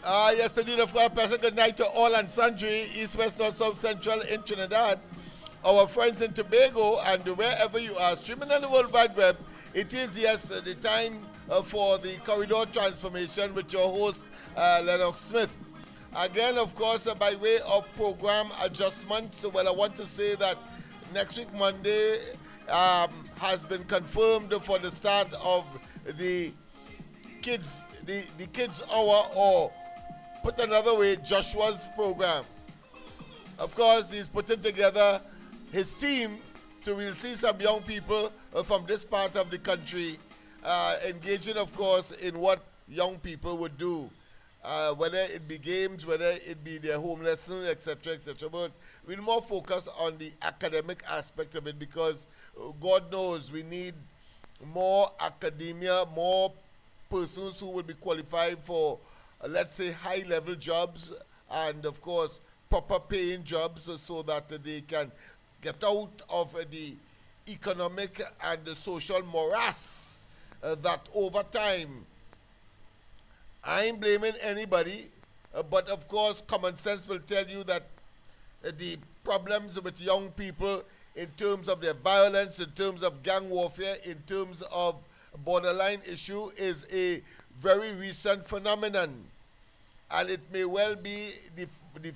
Yes, indeed, of course. Pleasant good night to all and sundry, East, West, North, South, Central in Trinidad, our friends in Tobago, and wherever you are, streaming on the World Wide Web. It is, yes, the time for the Corridor Transformation with your host, Lennox Smith. Again, of course, by way of program adjustments, well, I want to say that next week, Monday, has been confirmed for the start of the kids hour, or put another way, Joshua's program. Of course, he's putting together his team, so we'll see some young people from this part of the country engaging, of course, in what young people would do. Whether it be games, whether it be their home lessons, etc., etc. But we'll more focus on the academic aspect of it, because God knows we need more academia, more persons who will be qualified for, let's say, high-level jobs, and, of course, proper paying jobs, so that they can get out of the economic and the social morass that over time, I ain't blaming anybody, but of course common sense will tell you that the problems with young people in terms of their violence, in terms of gang warfare, in terms of borderline issue is a very recent phenomenon. And it may well be the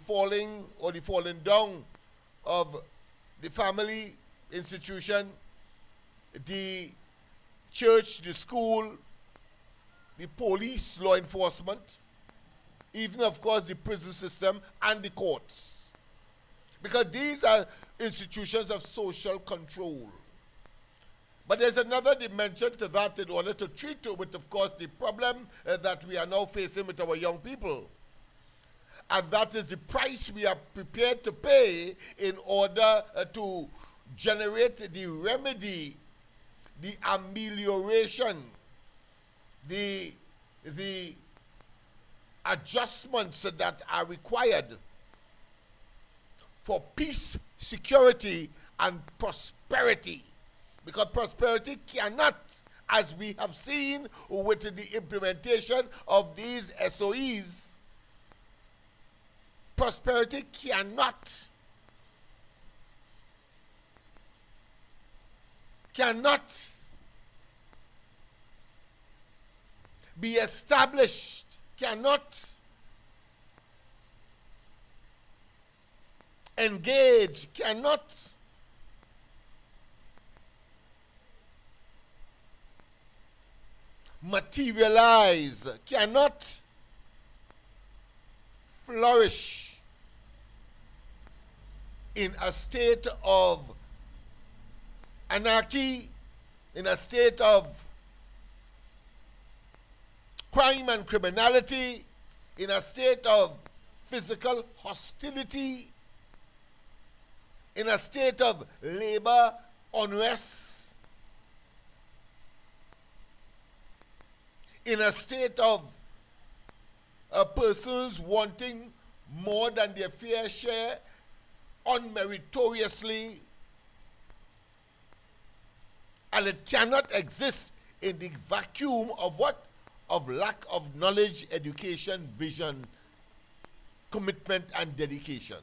falling or the falling down of the family institution, the church, the school, the police, law enforcement, even, of course, the prison system and the courts. Because these are institutions of social control. But there's another dimension to that in order to treat with, of course, the problem that we are now facing with our young people. And that is the price we are prepared to pay in order to generate the remedy, the amelioration, the adjustments that are required for peace, security, and prosperity. Because prosperity cannot, as we have seen with the implementation of these SOEs, prosperity cannot be established, cannot engage, cannot materialize, cannot flourish in a state of anarchy, in a state of crime and criminality, in a state of physical hostility, in a state of labor unrest, in a state of persons wanting more than their fair share unmeritoriously, and it cannot exist in the vacuum of what? Of lack of knowledge, education, vision, commitment, and dedication.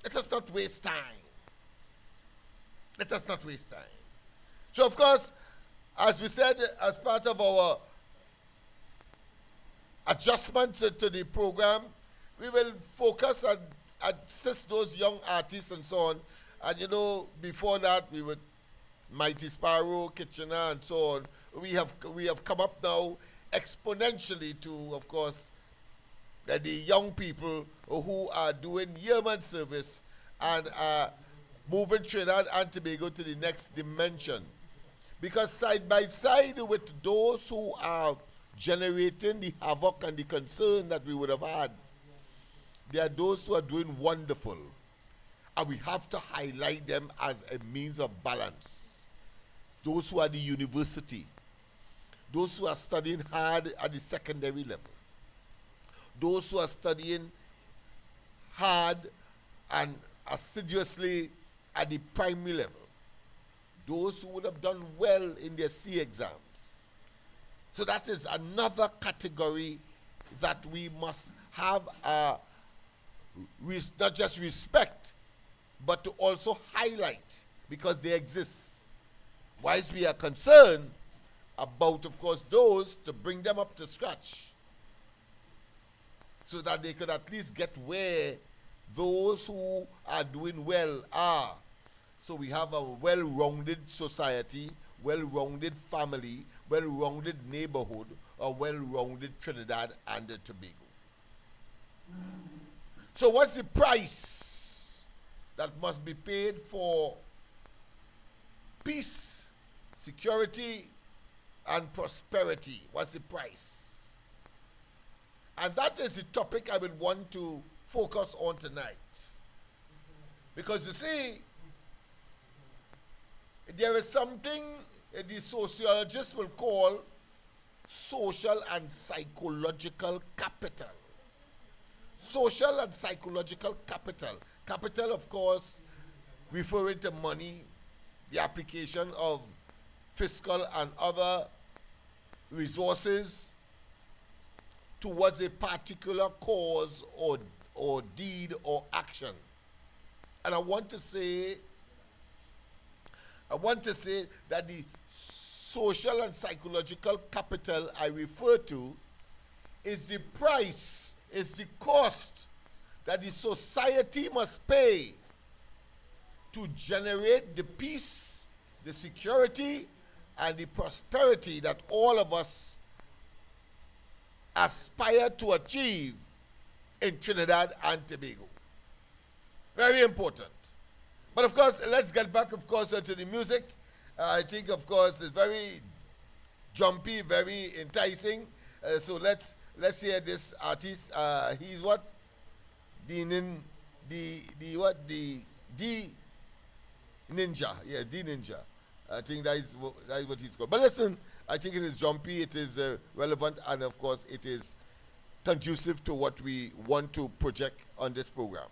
Let us not waste time. Let us not waste time. So, of course, as we said, as part of our adjustments to the program, we will focus and assist those young artists and so on. And you know, before that, we would Mighty Sparrow, Kitchener, and so on. We have come up now exponentially to, of course, the young people who are doing yeoman service and are moving Trinidad and Tobago to the next dimension. Because side by side with those who are generating the havoc and the concern that we would have had, there are those who are doing wonderful. And we have to highlight them as a means of balance. Those who are at the university, those who are studying hard at the secondary level, those who are studying hard and assiduously at the primary level, those who would have done well in their C exams. So that is another category that we must have not just respect, but to also highlight, because they exist. Whilst we are concerned about, of course, those, to bring them up to scratch so that they could at least get where those who are doing well are. So we have a well-rounded society, well-rounded family, well-rounded neighborhood, a well-rounded Trinidad and Tobago. So what's the price that must be paid for peace, security, and prosperity? What's the price? And that is the topic I would want to focus on tonight. Because you see, there is something the sociologists will call social and psychological capital. Social and psychological capital. Capital, of course, referring to money, the application of fiscal and other resources towards a particular cause or deed or action. And I want to say that the social and psychological capital I refer to is the price, is the cost that the society must pay to generate the peace, the security, and the prosperity that all of us aspire to achieve in Trinidad and Tobago. Very important. But of course, let's get back, of course, to the music. I think, of course, it's very jumpy, very enticing. So let's hear this artist. He's what? D Ninja. Yeah, D Ninja. I think that is what he's called. But listen, I think it is jumpy, it is relevant, and of course, it is conducive to what we want to project on this program.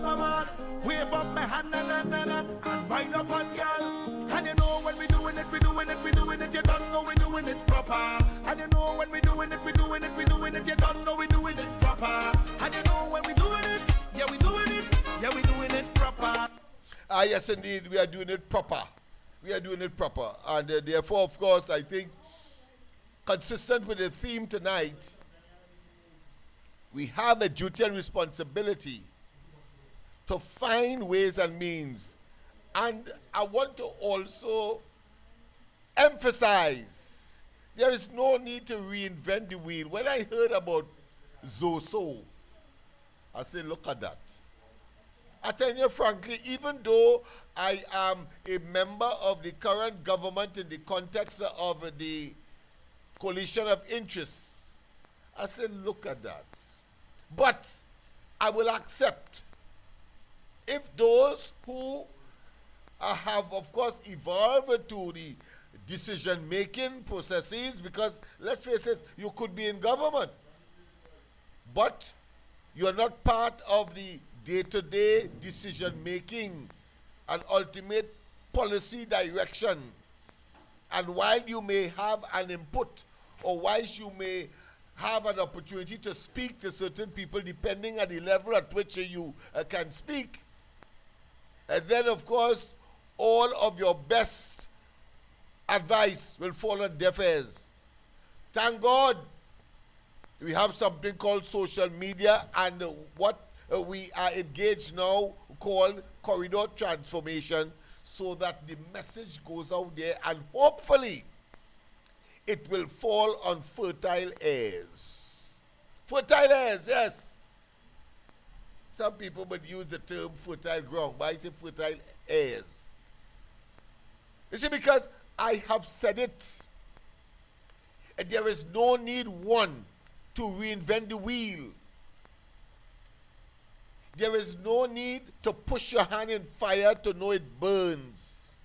Man, wave up my hand and wind up on girl. And you know when we doing it, you don't know we doing it proper. And you know when we doing it, you don't know we doing it proper. And you know when we doing it, yeah we doing it proper. Yes indeed, we are doing it proper. We are doing it proper. And therefore, of course, I think consistent with the theme tonight, we have a duty and responsibility to find ways and means. And I want to also emphasize there is no need to reinvent the wheel. When I heard about Zoso, I said, look at that. I tell you frankly, even though I am a member of the current government in the context of the coalition of interests, I said, look at that. But I will accept if those who have, of course, evolved to the decision-making processes, because let's face it, you could be in government, but you're not part of the day-to-day decision-making and ultimate policy direction. And while you may have an input, or while you may have an opportunity to speak to certain people depending on the level at which you can speak, and then, of course, all of your best advice will fall on deaf ears. Thank God we have something called social media, and what we are engaged now called corridor transformation, so that the message goes out there and hopefully it will fall on fertile ears. Fertile ears, yes. Some people would use the term fertile ground, but I say fertile ears. You see, because I have said it, and there is no need, one, to reinvent the wheel. There is no need to push your hand in fire to know it burns.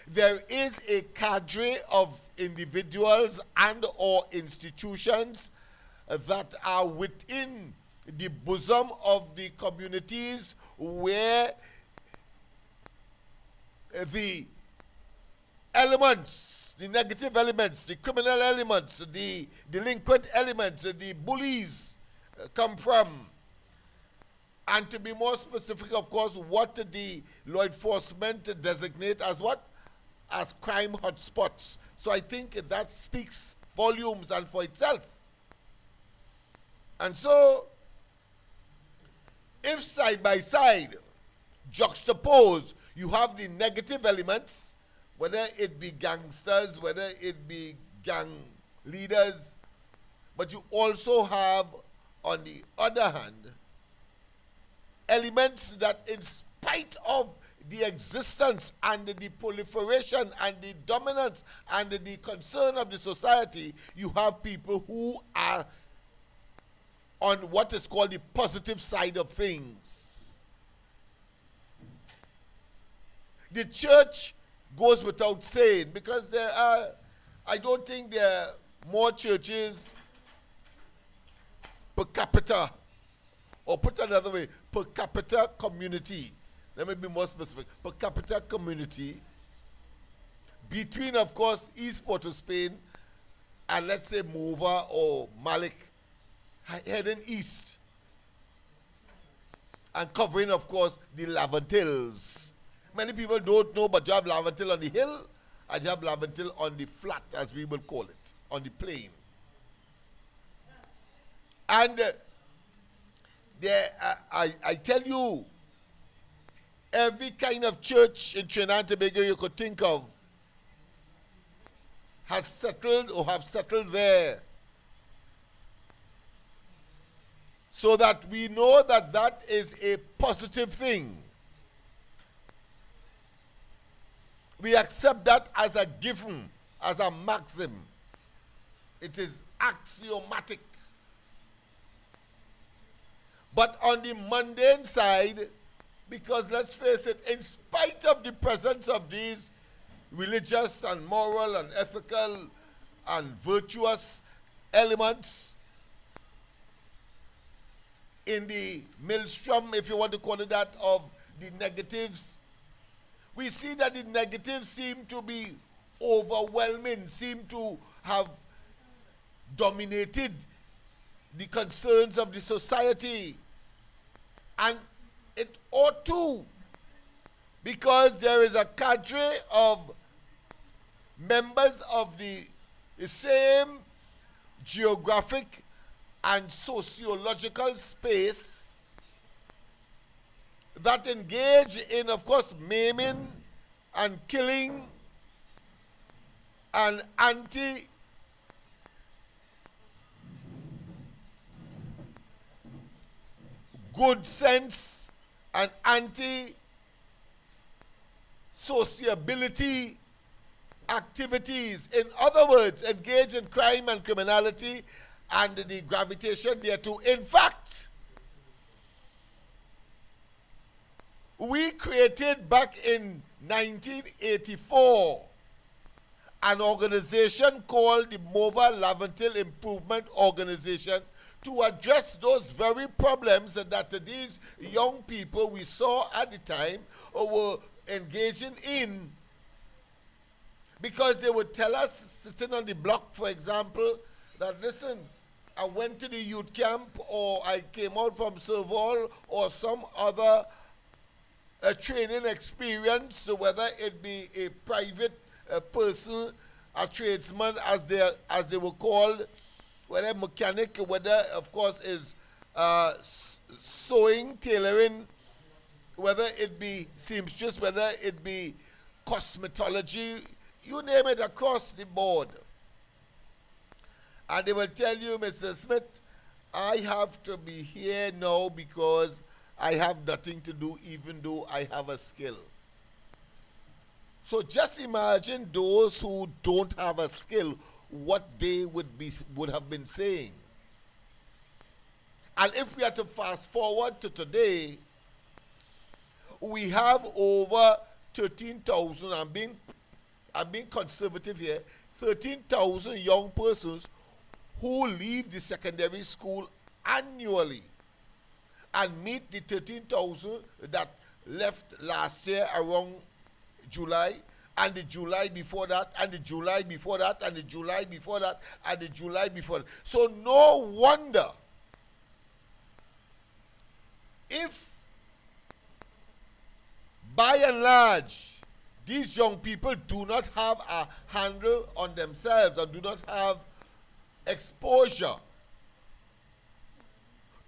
There is a cadre of individuals and or institutions that are within the bosom of the communities where the elements, the negative elements, the criminal elements, the delinquent elements, the bullies come from. And to be more specific, of course, what the law enforcement designate as what? As crime hotspots. So I think that speaks volumes and for itself. And so, if side by side, juxtaposed, you have the negative elements, whether it be gangsters, whether it be gang leaders, but you also have, on the other hand, elements that in spite of the existence and the proliferation and the dominance and the concern of the society, you have people who are on what is called the positive side of things. The church goes without saying, because there are, I don't think there are more churches per capita, or put another way, per capita community. Let me be more specific. Per capita community between, of course, East Port of Spain and let's say Mova or Malik heading east and covering, of course, the Laventils. Many people don't know, but you have Laventil on the hill and you have Laventil on the flat, as we will call it, on the plain. And I tell you, every kind of church in Trinidad and Tobago you could think of has settled or have settled there. So that we know that that is a positive thing. We accept that as a given, as a maxim. It is axiomatic. But on the mundane side, because let's face it, in spite of the presence of these religious and moral and ethical and virtuous elements in the maelstrom, if you want to call it that, of the negatives, we see that the negatives seem to be overwhelming, seem to have dominated the concerns of the society. And it ought to, because there is a cadre of members of the same geographic and sociological space that engage in, of course, maiming and killing and anti-good sense and anti-sociability activities. In other words, engage in crime and criminality and the gravitation thereto. In fact, we created back in 1984 an organization called the Mova Laventil Improvement Organization to address those very problems that these young people we saw at the time were engaging in. Because they would tell us, sitting on the block, for example, that listen, I went to the youth camp, or I came out from Serval, or some other training experience, whether it be a private person, a tradesman, as they were called, whether mechanic, whether, of course, is sewing, tailoring, whether it be seamstress, whether it be cosmetology, you name it, across the board. And they will tell you, Mr. Smith, I have to be here now because I have nothing to do, even though I have a skill. So just imagine those who don't have a skill, what they would have been saying. And if we are to fast forward to today, we have over 13,000, I'm being conservative here, 13,000 young persons who leave the secondary school annually and meet the 13,000 that left last year around July, and the July before that, and the July before that, and the July before that, and the July before that. So no wonder if by and large these young people do not have a handle on themselves or do not have exposure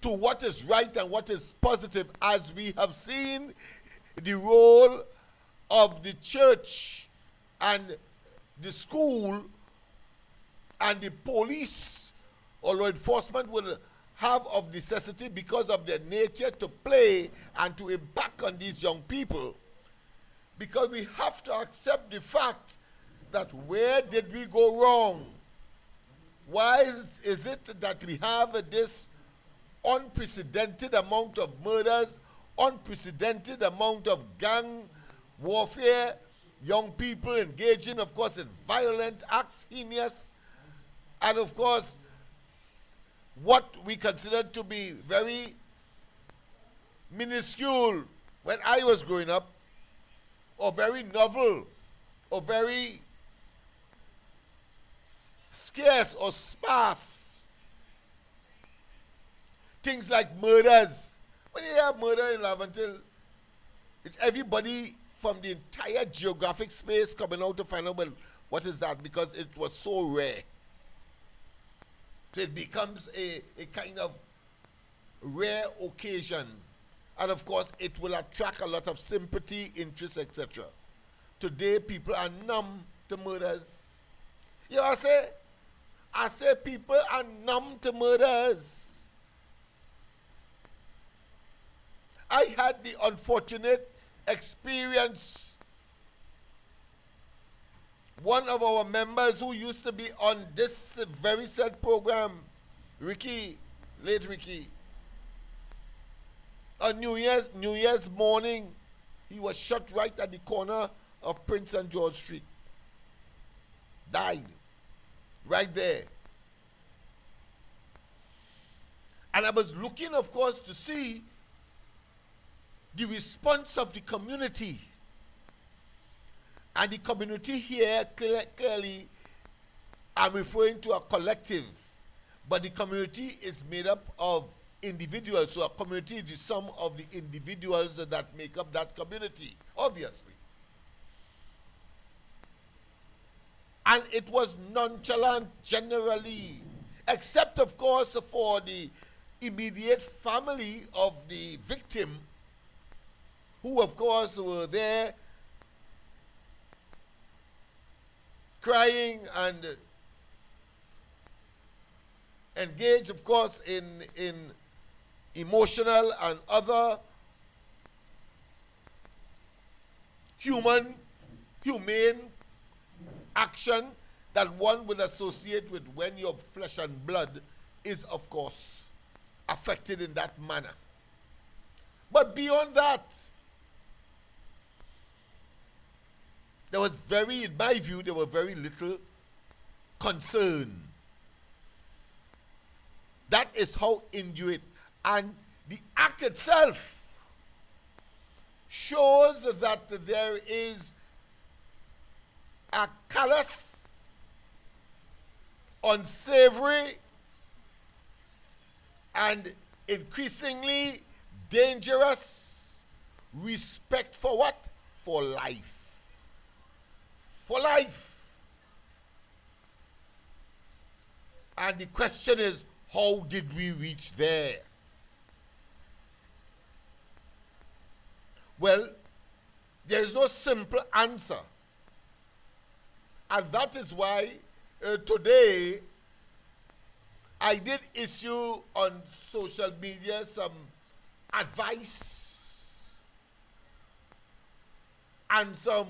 to what is right and what is positive, as we have seen the role of the church and the school and the police or law enforcement will have of necessity because of their nature to play and to impact on these young people. Because we have to accept the fact that where did we go wrong? Why is it that we have this unprecedented amount of murders, unprecedented amount of gang warfare, young people engaging, of course, in violent acts, heinous, and of course, what we consider to be very minuscule when I was growing up, or very novel, or very scarce or sparse. Things like murders. When you hear murder in Laventille, it's everybody from the entire geographic space coming out to find out, well, what is that? Because it was so rare. So it becomes a kind of rare occasion. And of course, it will attract a lot of sympathy, interest, etc. Today, people are numb to murders. You know what I say people are numb to murders. I had the unfortunate experience. One of our members who used to be on this very said program, Ricky, late Ricky, on New Year's morning, he was shot right at the corner of Prince and George Street. Died. Right there. And I was looking, of course, to see the response of the community. And the community here, clearly, I'm referring to a collective, but the community is made up of individuals. So a community is the sum of the individuals that make up that community, obviously. And it was nonchalant generally, except, of course, for the immediate family of the victim, who, of course, were there crying and engaged, of course, in emotional and other humane action that one would associate with when your flesh and blood is, of course, affected in that manner. But beyond that, there was in my view, there were very little concern. That is how Inuit, and the act itself shows that there is a callous, unsavory, and increasingly dangerous respect for what? For life. For life. And the question is, how did we reach there? Well, there is no simple answer. And that is why today I did issue on social media some advice and some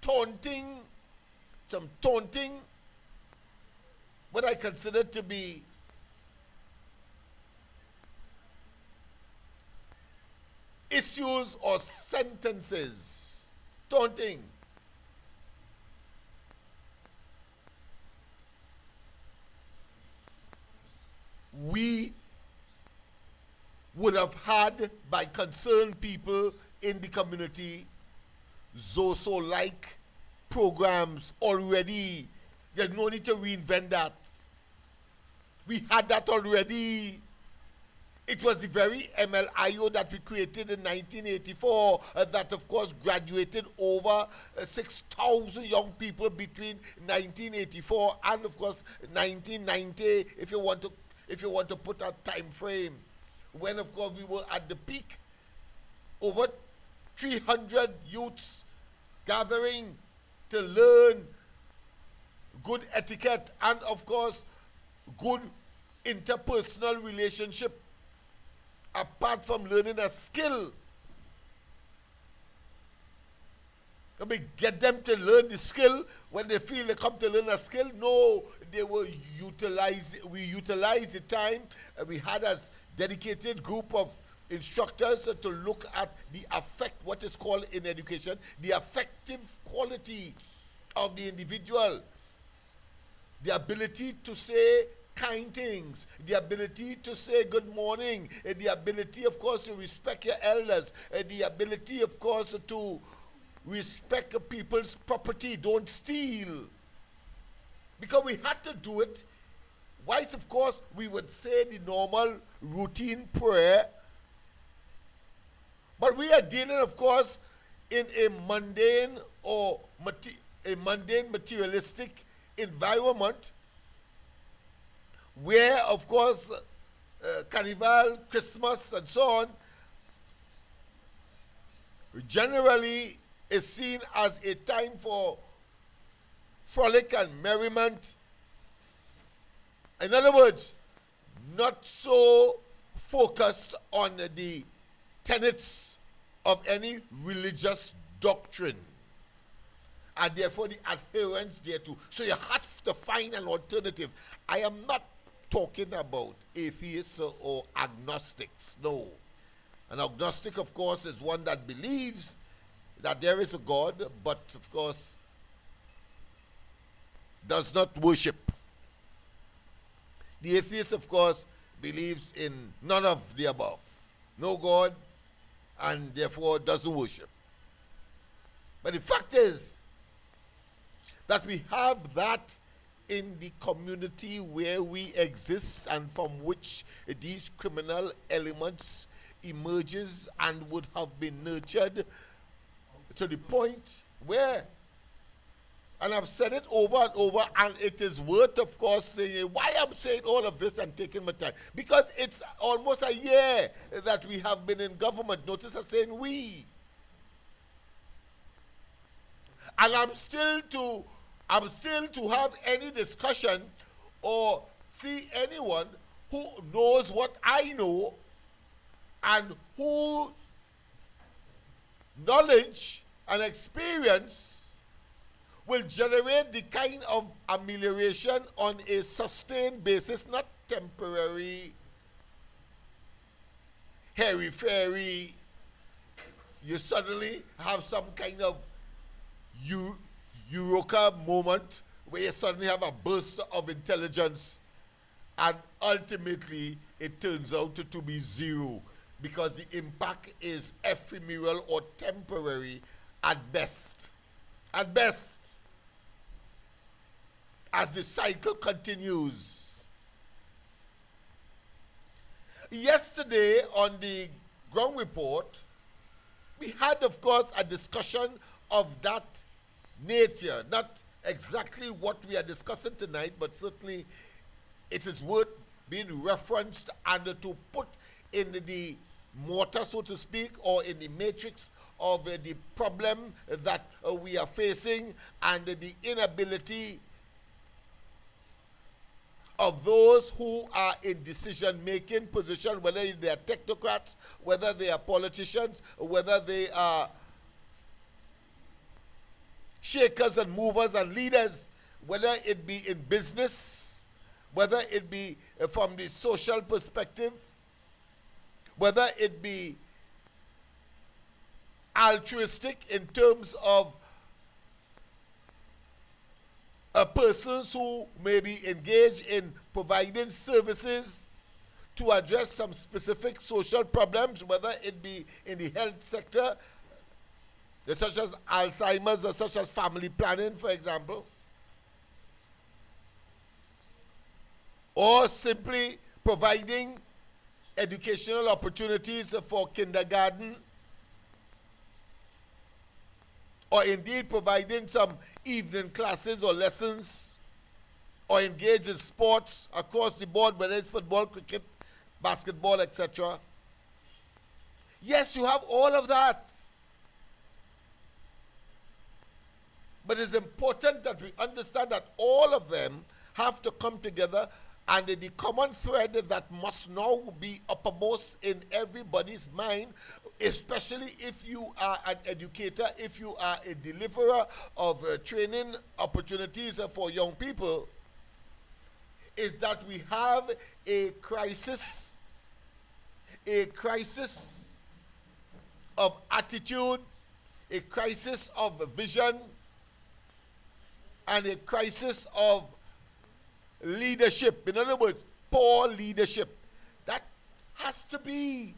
taunting, what I consider to be issues or sentences. Taunting. We would have had by concerned people in the community Zoso-like programs already. There's no need to reinvent that. We had that already. It was the very MLIO that we created in 1984 that, of course, graduated over 6,000 young people between 1984 and, of course, 1990, if you want to put a time frame, when, of course, we were at the peak. Over 300 youths gathering to learn good etiquette and, of course, good interpersonal relationship, apart from learning a skill. I mean, get them to learn the skill when they feel they come to learn a skill. No, we utilized the time we had as dedicated group of instructors to look at the affect, what is called in education, the affective quality of the individual. The ability to say kind things, the ability to say good morning, the ability, of course, to respect your elders, the ability, of course, to respect people's property, don't steal. Because we had to do it. Whilst, of course, we would say the normal routine prayer, but we are dealing, of course, in a mundane or materialistic environment where, of course, Carnival, Christmas, and so on generally is seen as a time for frolic and merriment. In other words, not so focused on the tenets of any religious doctrine, and therefore the adherence thereto. So you have to find an alternative. I am not talking about atheists or agnostics, no. An agnostic, of course, is one that believes that there is a God, but, of course, does not worship. The atheist, of course, believes in none of the above. No God, and therefore doesn't worship. But the fact is that we have that in the community where we exist and from which these criminal elements emerges and would have been nurtured to the point where, and I've said it over and over, and it is worth, of course, saying why I'm saying all of this and taking my time. Because it's almost a year that we have been in government. Notice I'm saying we. And I'm still to have any discussion or see anyone who knows what I know and whose knowledge and experience will generate the kind of amelioration on a sustained basis, not temporary, hairy-fairy. You suddenly have some kind of eureka moment where you suddenly have a burst of intelligence, and ultimately it turns out to be zero because the impact is ephemeral or temporary at best. At best. As the cycle continues. Yesterday on the ground report, we had, of course, a discussion of that nature. Not exactly what we are discussing tonight, but certainly it is worth being referenced and to put in the mortar, so to speak, or in the matrix of the problem that we are facing and the inability of those who are in decision-making position, whether they are technocrats, whether they are politicians, whether they are shakers and movers and leaders, whether it be in business, whether it be from the social perspective, whether it be altruistic in terms of persons who may be engaged in providing services to address some specific social problems, whether it be in the health sector, such as Alzheimer's or such as family planning, for example, or simply providing educational opportunities for kindergarten, or indeed providing some evening classes or lessons, or engage in sports across the board, whether it's football, cricket, basketball, etc. Yes, you have all of that. But it's important that we understand that all of them have to come together, and the common thread that must now be uppermost in everybody's mind, especially if you are an educator, if you are a deliverer of training opportunities for young people, is that we have a crisis of attitude, a crisis of vision, and a crisis of leadership. In other words, poor leadership. That has to be.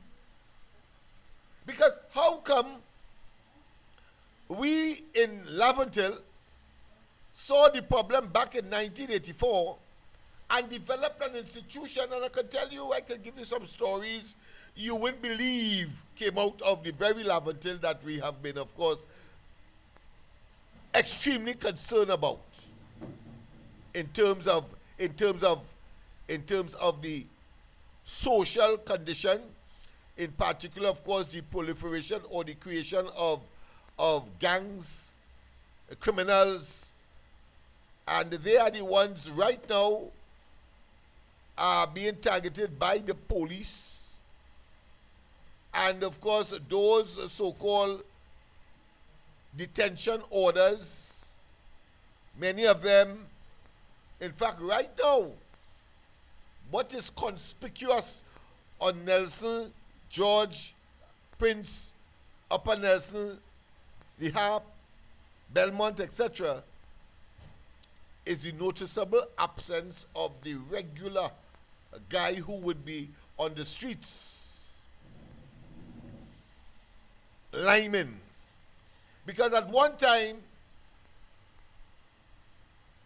Because how come we in Laventille saw the problem back in 1984 and developed an institution, and I can tell you, I can give you some stories you wouldn't believe came out of the very Laventille that we have been, of course, extremely concerned about in terms of the social condition, in particular, of course, the proliferation or the creation of gangs, criminals, and they are the ones right now are being targeted by the police, and of course those so-called detention orders, many of them, in fact right now, what is conspicuous on Nelson, George, Prince, Upper Nelson, the Harp, Belmont, etc., is the noticeable absence of the regular guy who would be on the streets, linemen. Because at one time,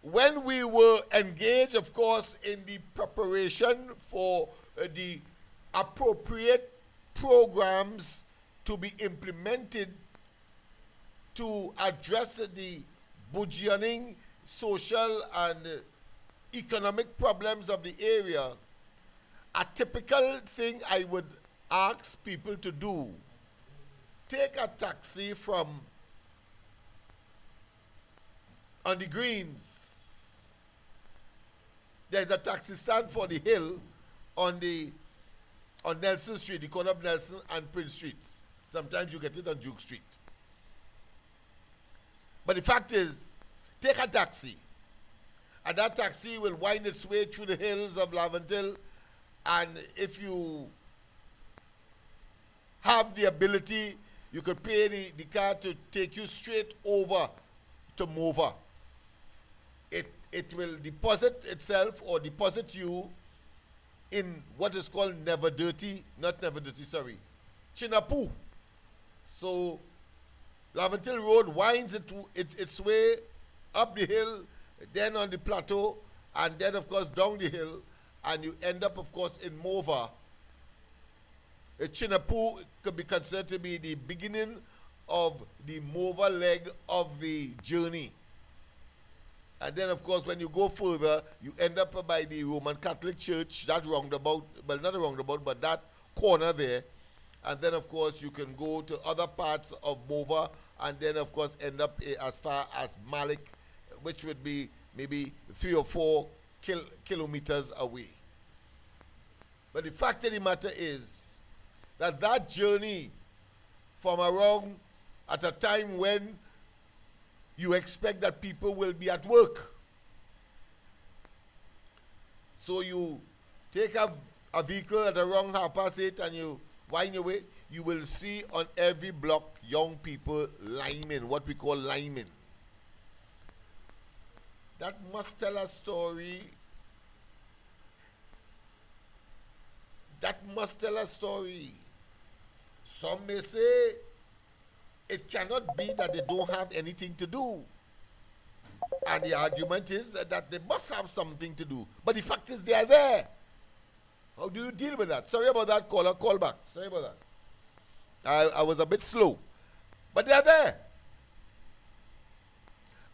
when we were engaged, of course, in the preparation for the appropriate programs to be implemented to address the burgeoning social and economic problems of the area, a typical thing I would ask people to do, take a taxi from on the Greens. There's a taxi stand for the Hill on Nelson Street, the corner of Nelson and Prince Streets. Sometimes you get it on Duke Street. But the fact is, take a taxi, and that taxi will wind its way through the hills of Laventille, and if you have the ability, you could pay the car to take you straight over to Mova. It will deposit itself or deposit you in what is called Chinapoo. So Laventille Road winds its way up the hill, then on the plateau, and then of course down the hill, and you end up of course in Mova. Chinapoo could be considered to be the beginning of the Mova leg of the journey. And then of course when you go further, you end up by the Roman Catholic Church, that roundabout, well not a roundabout, but that corner there. And then of course you can go to other parts of Mova, and then of course end up as far as Malik, which would be maybe 3 or 4 kilometers away. But the fact of the matter is that journey from around at a time when you expect that people will be at work. So you take a vehicle at around 8:30 and you wind your way, you will see on every block young people liming, what we call liming. That must tell a story. That must tell a story. Some may say it cannot be that they don't have anything to do. And the argument is that they must have something to do. But the fact is they are there. How do you deal with that? Sorry about that, caller. Call back. Sorry about that. I was a bit slow. But they are there.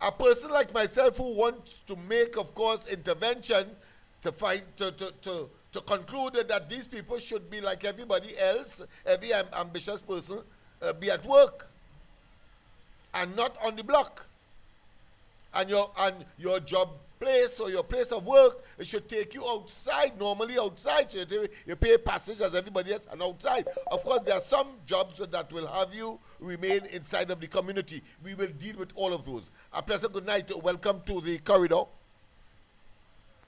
A person like myself who wants to make, of course, intervention to find to conclude that these people should be like everybody else, every ambitious person, be at work and not on the block. And your job place or your place of work, it should take you outside, normally outside. So you pay passage as everybody else and outside. Of course, there are some jobs that will have you remain inside of the community. We will deal with all of those. A pleasant good night. Welcome to the corridor.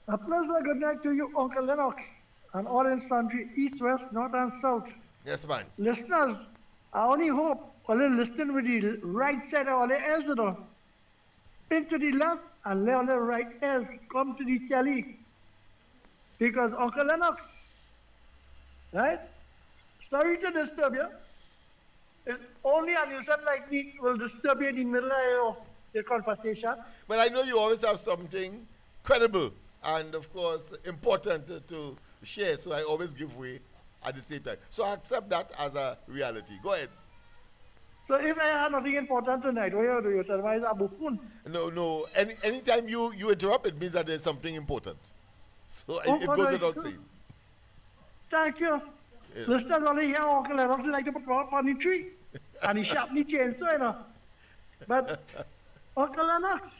A pleasant good night to you, Uncle Lennox, and all in sundry, east, west, north, and south. Yes, man. Listeners, I only hope all you listening with the right side of all the ears, you know. Spin to the left and let all the right ears come to the telly. Because Uncle Lennox, right? Sorry to disturb you. It's only a nuisance like me will disturb you in the middle of your conversation. But I know you always have something credible and, of course, important to share, so I always give way at the same time. So I accept that as a reality. Go ahead. So if I have nothing important tonight, what do you tell me? No. Anytime you interrupt, it means that there's something important. So it goes without saying. Thank you. Yes. Listeners only hear Uncle Lennox like to put rock on the tree. And he sharply chainsaw, you know. But Uncle Lennox,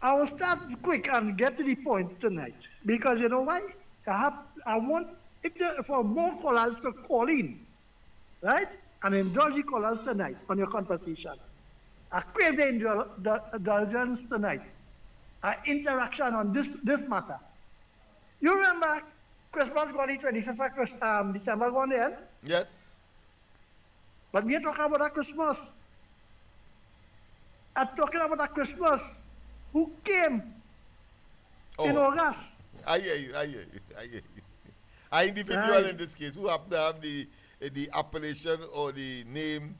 I will start quick and get to the point tonight. Because you know why? I want for more callers to call in, right? And indulge the callers tonight on your conversation. I crave the indulgence tonight. Interaction on this matter. You remember Christmas got the 25th of December one end? Yes. But we are talking about that Christmas. I'm talking about that Christmas. Who came in August? I hear you. An individual in this case who happen to have the appellation or the name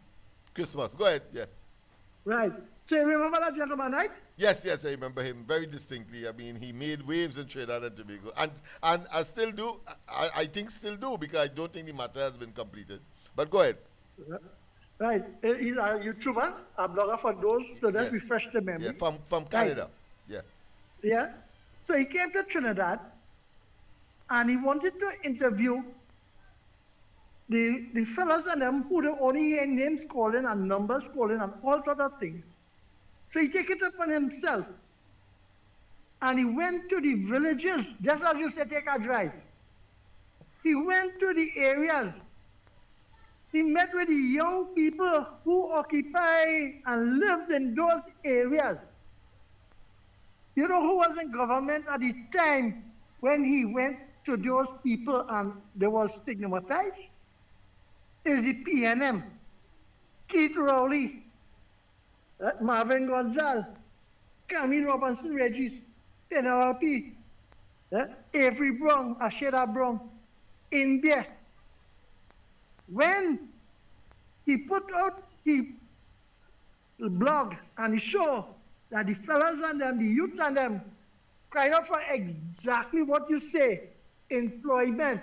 Christmas. Go ahead, yeah. Right. So you remember that gentleman, right? Yes, I remember him very distinctly. I mean, he made waves in Trinidad and Tobago. And I still do, I think still do, because I don't think the matter has been completed. But go ahead. Right. He's a YouTuber, a blogger for those, so let's refresh the memory. Yeah, from Canada. Right. Yeah. So he came to Trinidad and he wanted to interview the fellas and them who don't only hear names calling and numbers calling and all sorts of things. So he took it upon himself and he went to the villages, just as you said, take a drive. He went to the areas. He met with the young people who occupy and live in those areas. You know who was in government at the time when he went to those people and they were stigmatized? Is the PNM, Keith Rowley, Marvin Gonzalez, Camille Robinson Regis, NLRP, Avery Brown, Ashera Brown, India. When he put out his blog and he showed that the fellas and them, the youths and them, cried out for exactly what you say, employment,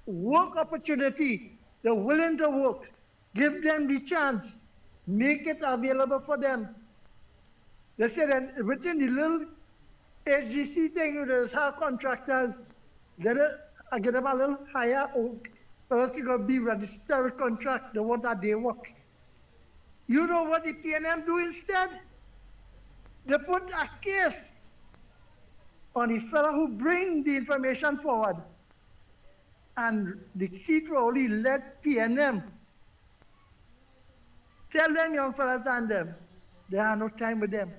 work opportunity, they're willing to work, give them the chance, make it available for them. They said that within the little HGC thing, there's how contractors get them a little higher for us to go be registered contract, the one that they work. You know what the PNM do instead? They put a case on the fellow who bring the information forward. And the Keith Rowley led PNM. Tell them, young fellas and them, they have no time with them.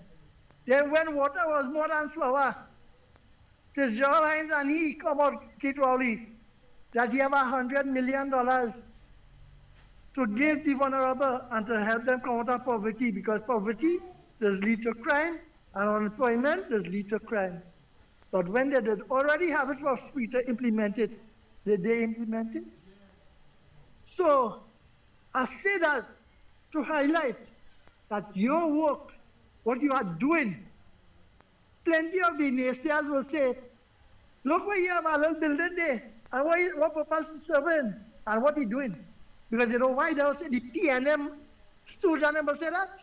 Then when water was more than flour, Fitzgerald Hines and he come out, Keith Rowley, that he have $100 million to give the vulnerable and to help them come out of poverty, because poverty does lead to crime and unemployment does lead to crime. But when they did already have it for free to implement it, did they implement it? So I say that to highlight that your work, what you are doing, plenty of the naysayers will say, look where you have a little building there, and what purpose is serving, and what he doing. Because you know why they'll say the PNM student never say that?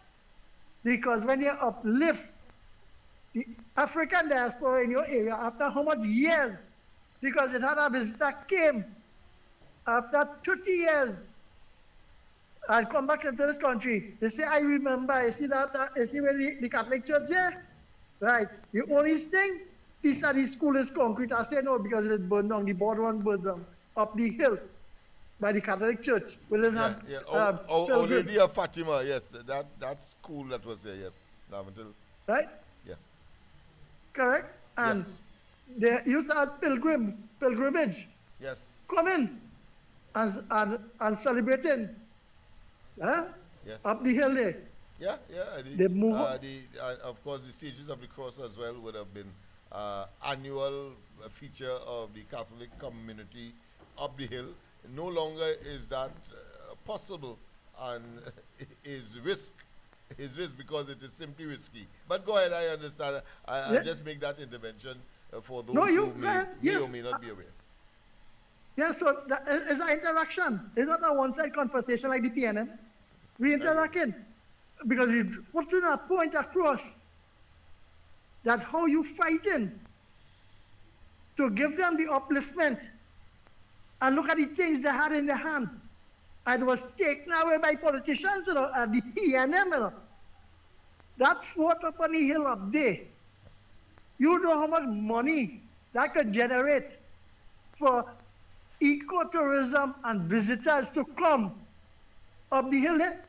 Because when you uplift the African diaspora in your area after how much years, because it had a visitor came after 30 years and come back into this country, they say, I remember, you see that, you see where the Catholic Church there? Right, the only thing, this at the school is concrete. I say no, because it burned down, the board one burned down, up the hill by the Catholic Church. Our Lady of Fatima, yes, that school that was there, yes. Right? Yeah. Correct? And yes. They used to have pilgrimage. Yes. Come in and celebrating. Huh? Yes. Up the hill there. Yeah. They move of course, the Stages of the Cross as well would have been annual feature of the Catholic community up the hill. No longer is that possible, and is risk because it is simply risky. But go ahead, I understand. I'll just make that intervention for those who may or may not be aware. Yeah, so it's an interaction. It's not a one-side conversation like the PNM. We interacting because it puts in a point across that how you fighting to give them the upliftment and look at the things they had in their hand. And it was taken away by politicians, at the PNM, That fort up on the hill up there, you know how much money that could generate for ecotourism and visitors to come up the hill there?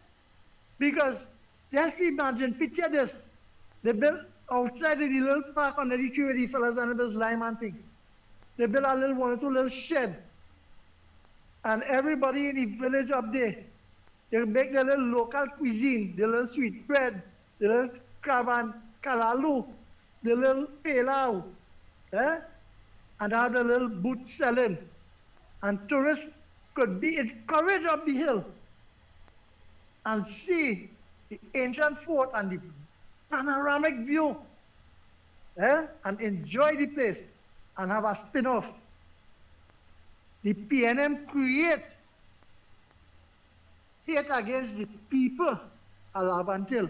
Because just imagine, picture this. They built outside of the little park under the tree where the fellas and this lime and thing. They built a little one or two little shed. And everybody in the village up there, they make their little local cuisine, the little sweet bread, the little crab and kalalu, the little pilau, and have the little boot selling. And tourists could be encouraged up the hill and see the ancient fort and the panoramic view, and enjoy the place and have a spin-off. The PNM create hate against the people alive until,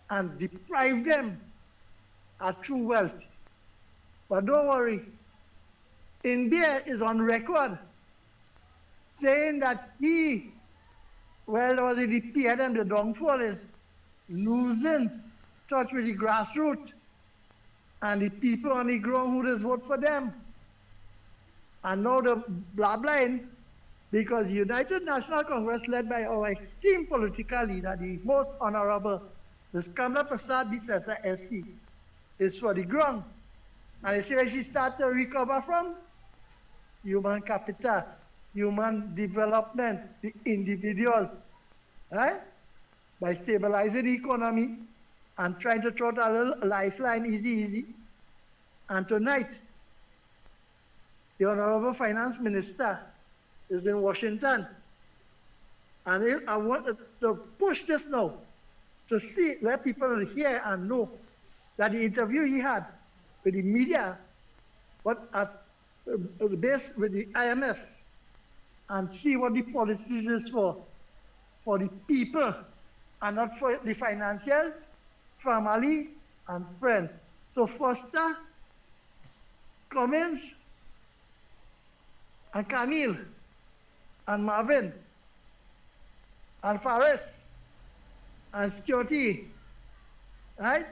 and deprive them of true wealth. But don't worry, India is on record saying that the PNM, the downfall is losing touch with the grassroots and the people on the ground who just vote for them. And now the blah blind, because the United National Congress, led by our esteemed political leader, the most honorable, Ms. Kamala Prasad Bisesa SC, is for the ground. And they say when she starts to recover from human capital, human development, the individual, right? By stabilizing the economy and trying to throw out a little lifeline easy. And tonight, the Honorable Finance Minister is in Washington. And I want to push this now to see, let people hear and know that the interview he had with the media, but at base with the IMF, and see what the policies is for the people, and not for the financiers, family, and friends. So Foster, Cummins, and Camille, and Marvin, and Faris, and security, right?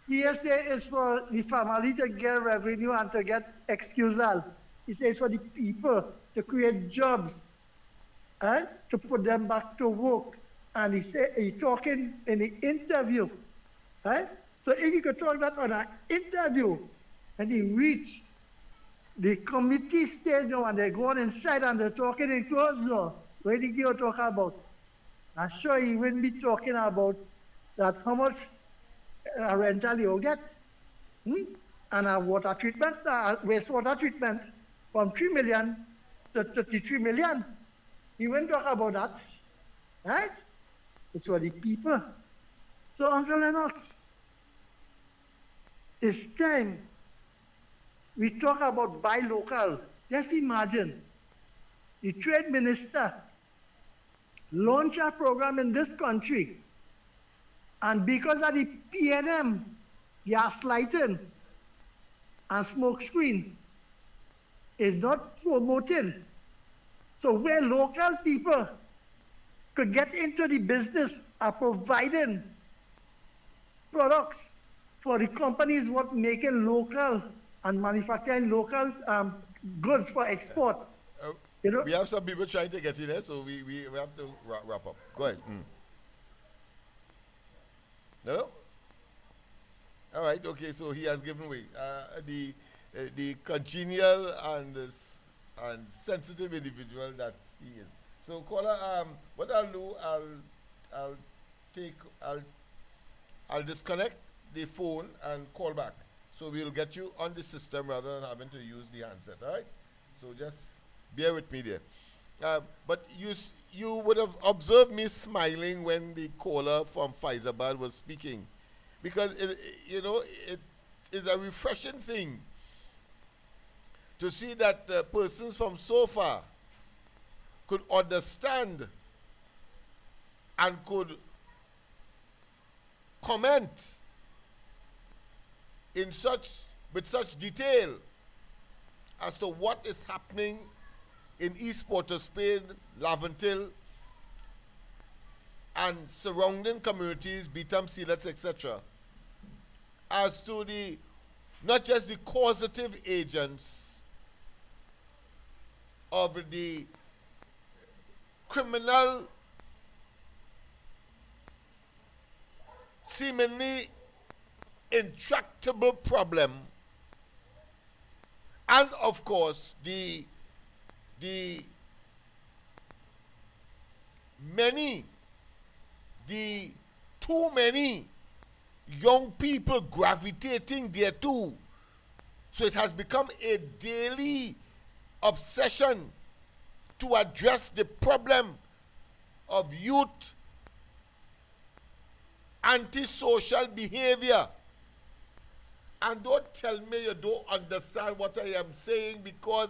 TSA is for the family to get revenue and to get excusal. It says for the people to create jobs, right? To put them back to work. And he talking in the interview, right? So if you could talk that on an interview, and he reach the committee stage now, and they're going inside and they're talking in closed door. What did you talk about? I'm sure he wouldn't be talking about that how much rental you'll get. And a water treatment, wastewater treatment from 3 million to 33 million. He wouldn't talk about that, right? It's for the people. So, Uncle Lennox, it's time we talk about buy local. Just imagine the trade minister launch a program in this country, and because of the P&M, gaslighting and smoke screen is not promoting. So where local people could get into the business of providing products for the companies what making local and manufacturing local goods for export. You know? We have some people trying to get in there, so we have to wrap up. Go ahead. Hello? All right, okay, so he has given way. The congenial and sensitive individual that he is. So, caller, what I'll do, I'll disconnect the phone and call back. So we'll get you on the system rather than having to use the handset, all right? So just bear with me there. But you would have observed me smiling when the caller from Faizabad was speaking, because it is a refreshing thing to see that persons from so far could understand and could comment with such detail as to what is happening in East Port of Spain, Laventille, and surrounding communities, Beetham, Sealets, etc., as to not just the causative agents of the criminal, seemingly intractable problem, and of course the too many young people gravitating there too. So it has become a daily obsession to address the problem of youth antisocial behavior. And don't tell me you don't understand what I am saying, because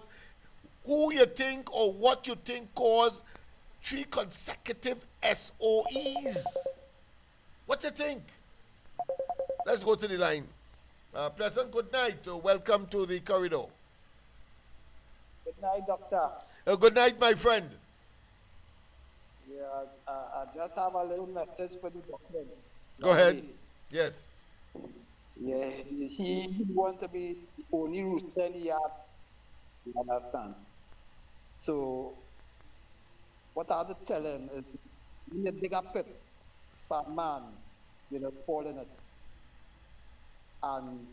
who you think or what you think caused 3 consecutive SOEs? What you think? Let's go to the line. Pleasant good night. Welcome to the corridor. Good night, doctor. Good night, my friend. Yeah, I just have a little message for the doctor. Go ahead. Yes. Yeah, he wants to be the only rooster in the yard. You understand? So, what I have to tell him is, in a bigger pit for a man, fall in it. And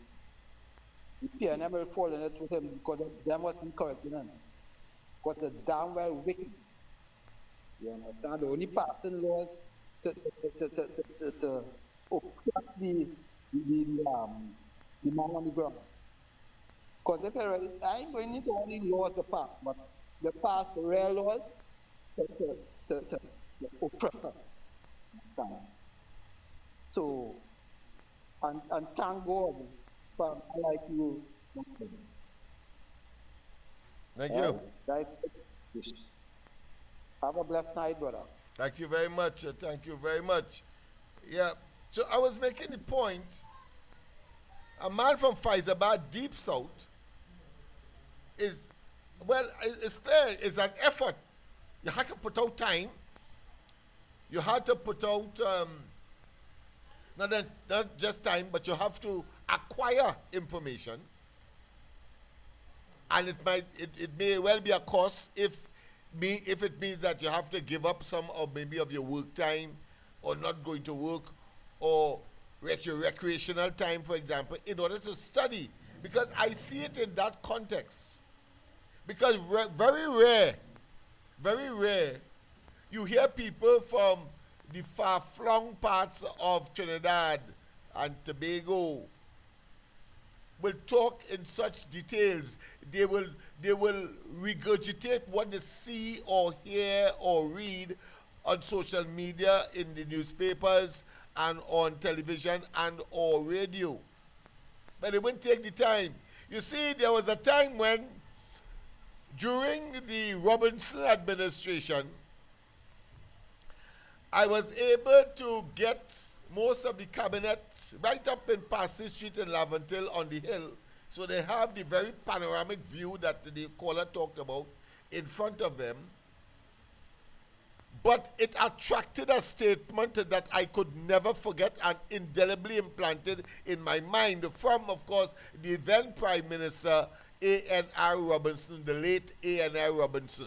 the P&M will fall in it with him because them was encouraging him. Because they're damn well wicked. You understand? The only person was to oppress the man on the ground. Because if I ain't going to only laws the past, but the past, the real laws, to oppress us. So, and thank God for like you. Thank you. Guys, have a blessed night, brother. Thank you very much. Thank you very much. Yeah. So I was making the point, a man from Faizabad, deep south, it's clear, it's an effort. You had to put out time. You had to put out, not just time, but you have to acquire information. And it may well be a cost if it means that you have to give up some or maybe of your work time, or not going to work, or your recreational time, for example, in order to study. Because I see it in that context. Because very rare, you hear people from the far-flung parts of Trinidad and Tobago will talk in such details. They will regurgitate what they see or hear or read on social media, in the newspapers, and on television and or radio. But they wouldn't take the time. You see, there was a time when, during the Robinson administration, I was able to get most of the cabinet right up in Passy Street in Laventille on the hill. So they have the very panoramic view that the caller talked about in front of them. But it attracted a statement that I could never forget and indelibly implanted in my mind from, of course, the then Prime Minister, A.N.R. Robinson, the late A.N.R. Robinson.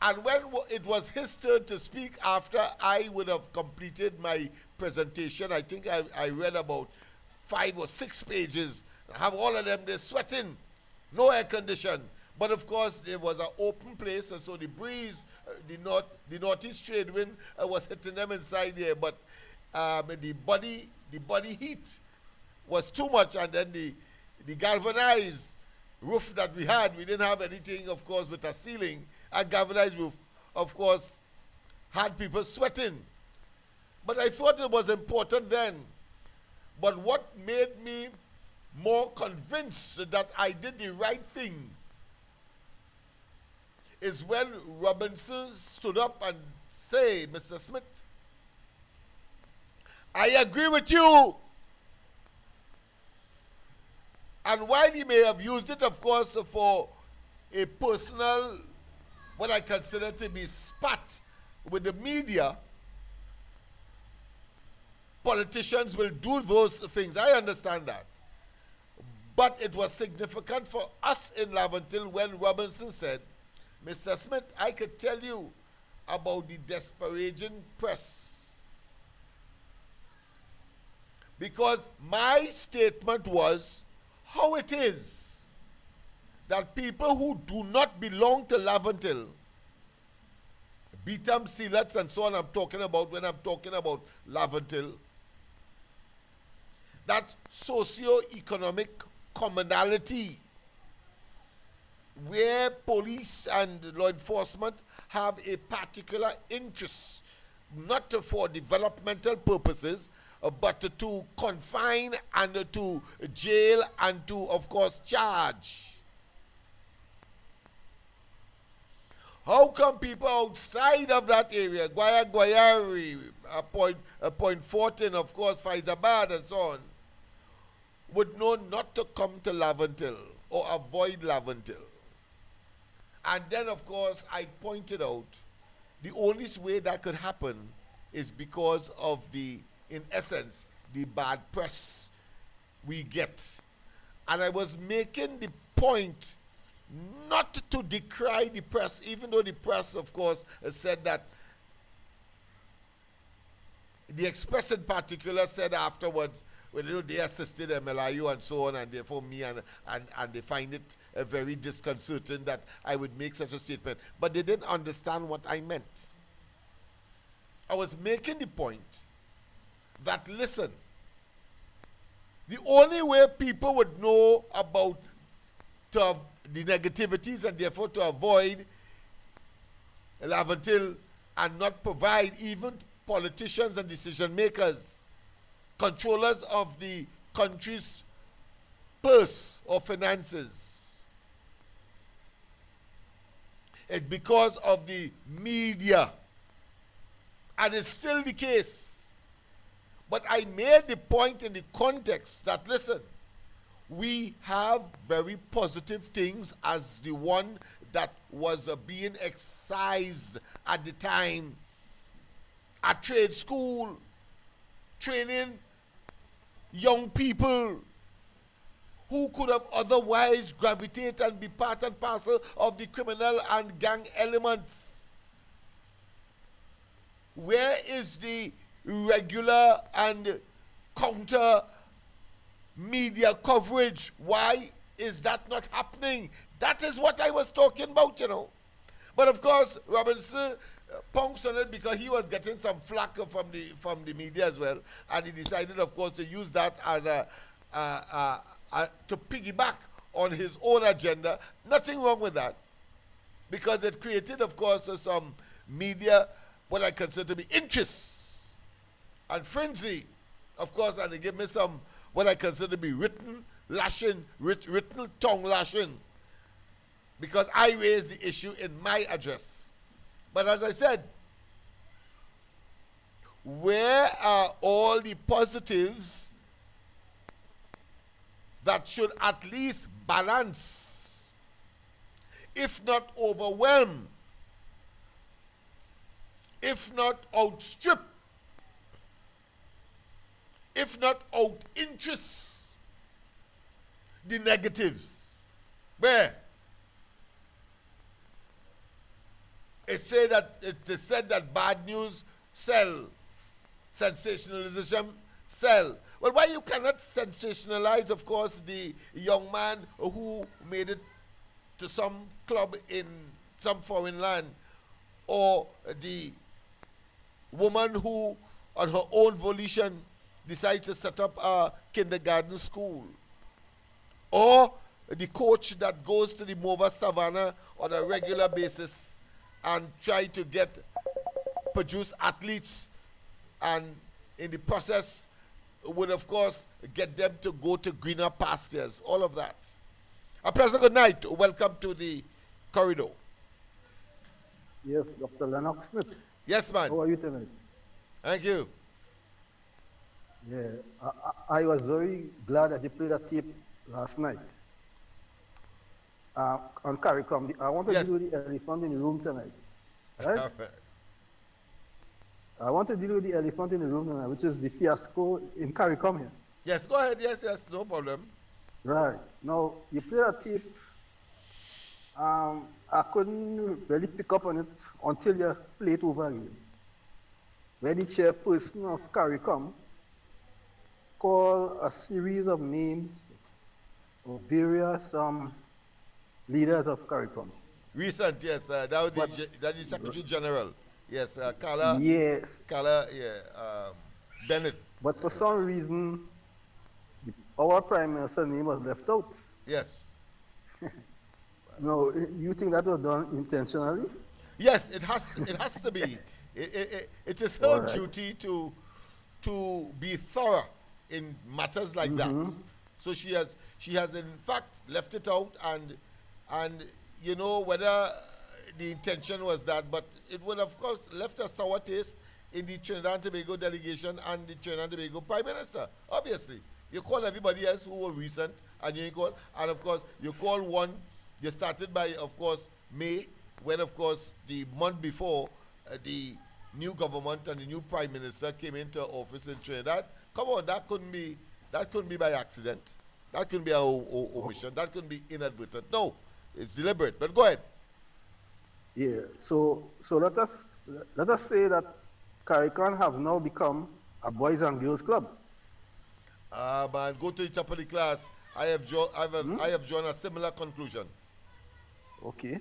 And when it was his turn to speak after I would have completed my presentation, I think I read about 5 or 6 pages. I have all of them, they're sweating, no air condition. But of course, there was an open place, and so the breeze, the northeast trade wind was hitting them inside there. But the body heat was too much, and then the galvanized roof that we had, we didn't have anything, of course, with a ceiling. A galvanized roof, of course, had people sweating. But I thought it was important then. But what made me more convinced that I did the right thing is when Robinson stood up and said, Mr. Smith, I agree with you. And while he may have used it, of course, for a personal, what I consider to be spat with the media, politicians will do those things. I understand that. But it was significant for us in Laventille when Robinson said, Mr. Smith, I could tell you about the disparaging press. Because my statement was how it is that people who do not belong to Laventille, Beetham, Sealats, and so on, I'm talking about when I'm talking about Laventille, that socio-economic commonality where police and law enforcement have a particular interest, not for developmental purposes, but to confine and to jail and to, of course, charge. How come people outside of that area, Guayari, Point Fortin, of course, Faizabad and so on, would know not to come to Laventille or avoid Laventille? And then, of course, I pointed out the only way that could happen is because of in essence, the bad press we get. And I was making the point not to decry the press, even though the press, of course, said that. The Express in particular said afterwards, well, you know, they assisted MLIU and so on, and therefore me, and they find it very disconcerting that I would make such a statement. But they didn't understand what I meant. I was making the point that, listen, the only way people would know about the negativities and therefore to avoid Laventille and not provide even politicians and decision makers, controllers of the country's purse or finances. It's because of the media. And it's still the case. But I made the point in the context that, listen, we have very positive things as the one that was being excised at the time. A trade school, training young people who could have otherwise gravitated and be part and parcel of the criminal and gang elements. Where is the regular and counter media coverage? Why is that not happening? That is what I was talking about, you know. But of course, Robinson punks on it because he was getting some flack from the media as well, and he decided, of course, to use that as to piggyback on his own agenda. Nothing wrong with that, because it created, of course, some media, what I consider to be interest and frenzy, of course, and they give me some what I consider to be written tongue lashing, because I raised the issue in my address. But as I said, where are all the positives that should at least balance, if not overwhelm, if not outstrip, if not out-interest the negatives? Where? It is said that bad news sell, sensationalism sell. Well, why you cannot sensationalize, of course, the young man who made it to some club in some foreign land, or the woman who, on her own volition, decides to set up a kindergarten school, or the coach that goes to the Mova Savannah on a regular basis and try to produce athletes, and in the process would, of course, get them to go to greener pastures, all of that. A pleasant good night. Welcome to the corridor. Yes, Dr. Lennox Smith. Yes, man. How are you tonight? Thank you. Yeah, I was very glad that you played that tape last night on Caricom. I want to deal with the elephant in the room tonight. Right? I want to deal with the elephant in the room tonight, which is the fiasco in Caricom here. Yes, go ahead. Yes, no problem. Right. Now, you played that tape. I couldn't really pick up on it until you play it over again. Where the chairperson of Caricom called a series of names of various leaders of Caricom. Recent, yes, that was the Secretary General. Yes, Carla. Yes. Carla, Bennett. But for some reason, our Prime Minister's name was left out. Yes. No, you think that was done intentionally? Yes, it has to be. It is her duty to be thorough in matters like that. So she has in fact left it out, and you know whether the intention was that, but it would of course left a sour taste in the Trinidad and Tobago delegation and the Trinidad and Tobago Prime Minister. Obviously, you call everybody else who were recent, and you call, and of course you call one. You started by, of course, May, when of course the month before the new government and the new Prime Minister came into office in Trinidad. Come on, that couldn't be by accident. That couldn't be an omission. That couldn't be inadvertent. No, it's deliberate. But go ahead. Yeah. So let us say that Caricom have now become a boys and girls club. Man, go to the top of the class. I have drawn a similar conclusion. Okay.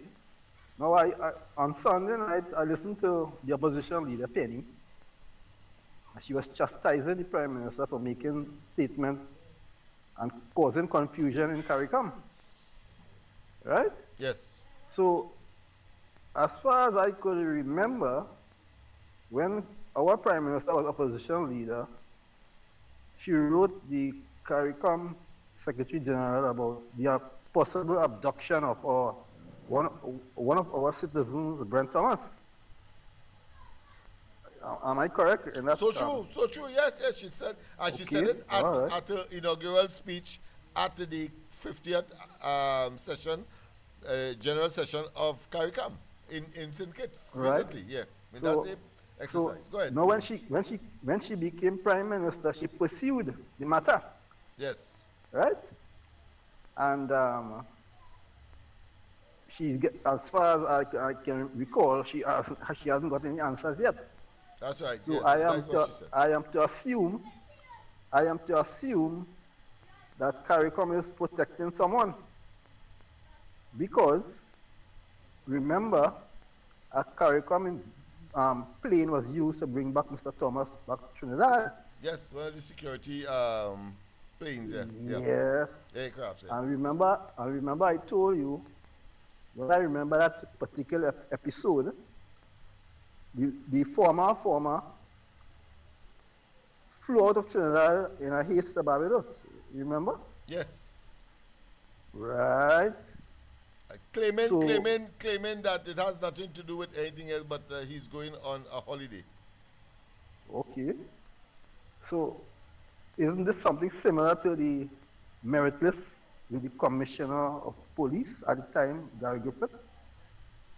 Now, I on Sunday night, I listened to the opposition leader, Penny. She was chastising the Prime Minister for making statements and causing confusion in Caricom. Right? Yes. So, as far as I could remember, when our Prime Minister was opposition leader, she wrote the Caricom Secretary General about the possible abduction of one of our citizens, Brent Thomas. Am I correct in that? So true. Yes. She said, and she said it at her inaugural speech at the 50th session, general session of Caricom in St. Kitts recently. Yeah, I mean, that's the exercise. Go ahead. No, when she became Prime Minister, she pursued the matter. Yes. Right? And as far as I can recall, she hasn't got any answers yet. That's right. So yes, I am to assume that Caricom is protecting someone. because remember, a Caricom plane was used to bring back Mr. Thomas back to Trinidad. Yes, one of the security planes, yeah. Yes. Aircrafts, yeah. And remember I told you, when I remember that particular episode, the former flew out of Trinidad in a haste to Barbados. Remember? Yes. Right. Claiming that it has nothing to do with anything else, but he's going on a holiday. Okay. So, isn't this something similar to the meritless with the Commissioner of Police at the time, Gary Griffith?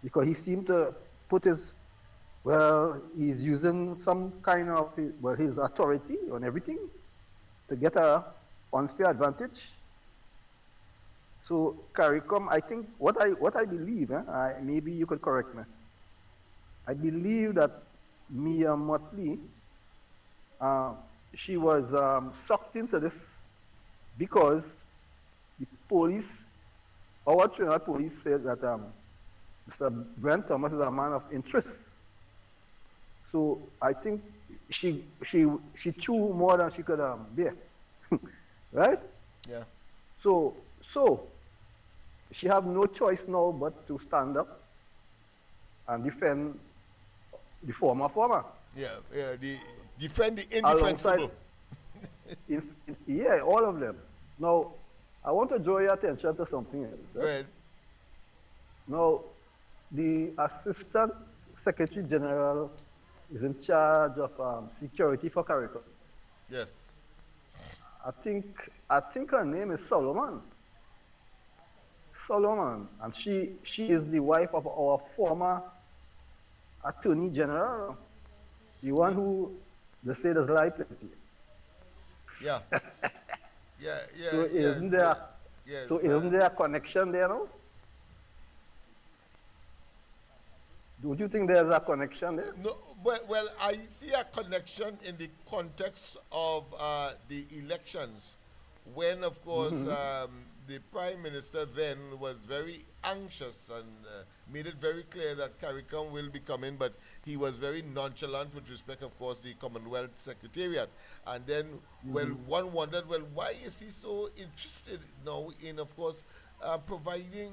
Because he seemed to put he's using some kind of his authority on everything to get a unfair advantage. So Caricom, I think what I believe, maybe you could correct me. I believe that Mia Motley, she was sucked into this because the police, our Trinidad police said that Mr. Brent Thomas is a man of interest. So I think she chewed more than she could bear, right? Yeah. So she have no choice now but to stand up and defend the former. Yeah, defend the indefensible. Yeah, all of them. Now, I want to draw your attention to something else. Go ahead. Now, the Assistant Secretary General is in charge of security for Caricom. Yes. I think her name is Solomon, and she is the wife of our former Attorney General, the one who they say does lie plenty. Yeah. So isn't there a connection there now? Don't you think there's a connection there? No, well, I see a connection in the context of the elections, when, of course, the Prime Minister then was very anxious and made it very clear that Caricom will be coming, but he was very nonchalant with respect, of course, the Commonwealth Secretariat. And then, well, one wondered, well, why is he so interested now in, of course, providing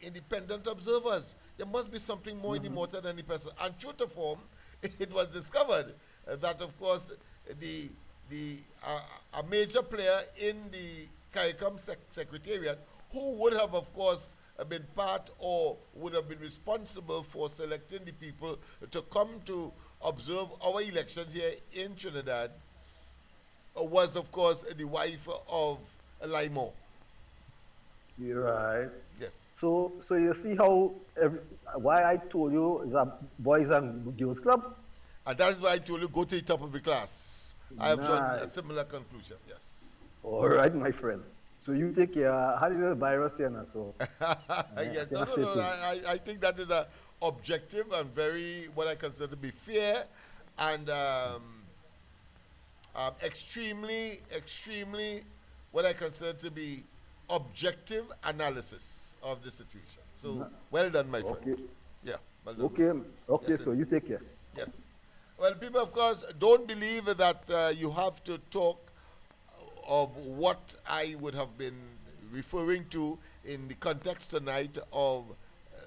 independent observers? There must be something more in the matter than the person. And true to form, it was discovered that, of course, a major player in the Caricom Secretariat, who would have, of course, been part or would have been responsible for selecting the people to come to observe our elections here in Trinidad, was, of course, the wife of Limo. You're right. Yes. So you see why I told you is a boys and girls club? And that is why I told you go to the top of the class. I have drawn a similar conclusion, yes. All right, my friend. So you take care. How do you know the virus here now? So, yes, no. I think that is a objective and very, what I consider to be fair and extremely, what I consider to be objective analysis of the situation. So, well done, my friend. Yeah, well done. Okay, Yes, so you take care. Yes. Well, people, of course, don't believe that you have to talk of what I would have been referring to in the context tonight of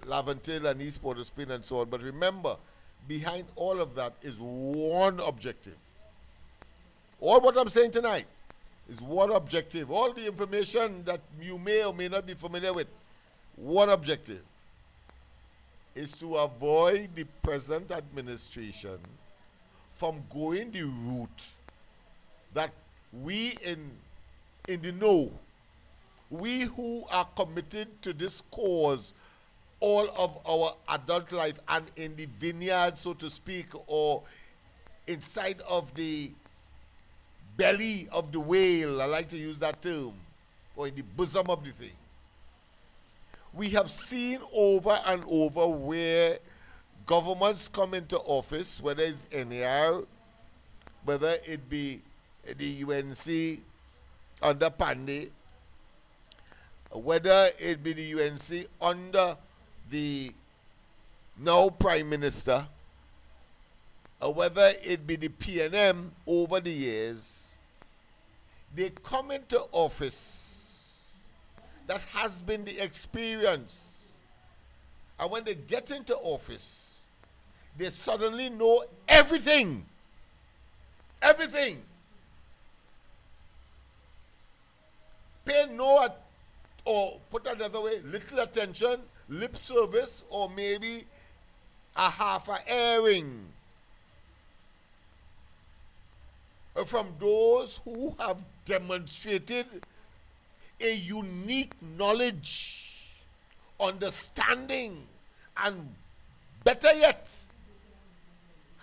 Laventille and East Port of Spain and so on. But remember, behind all of that is one objective. All what I'm saying tonight is one objective. All the information that you may or may not be familiar with, one objective is to avoid the present administration from going the route that we in the know, we who are committed to this cause all of our adult life and in the vineyard, so to speak, or inside of the belly of the whale, I like to use that term, or in the bosom of the thing. We have seen over and over where governments come into office, whether it's NAR, whether it be the UNC under Pandey, whether it be the UNC under the now Prime Minister, or whether it be the PNM over the years, they come into office that has been the experience. And when they get into office, they suddenly know everything. Everything. Pay no, or put another way, little attention, lip service, or maybe a half a airing from those who have demonstrated a unique knowledge, understanding, and better yet,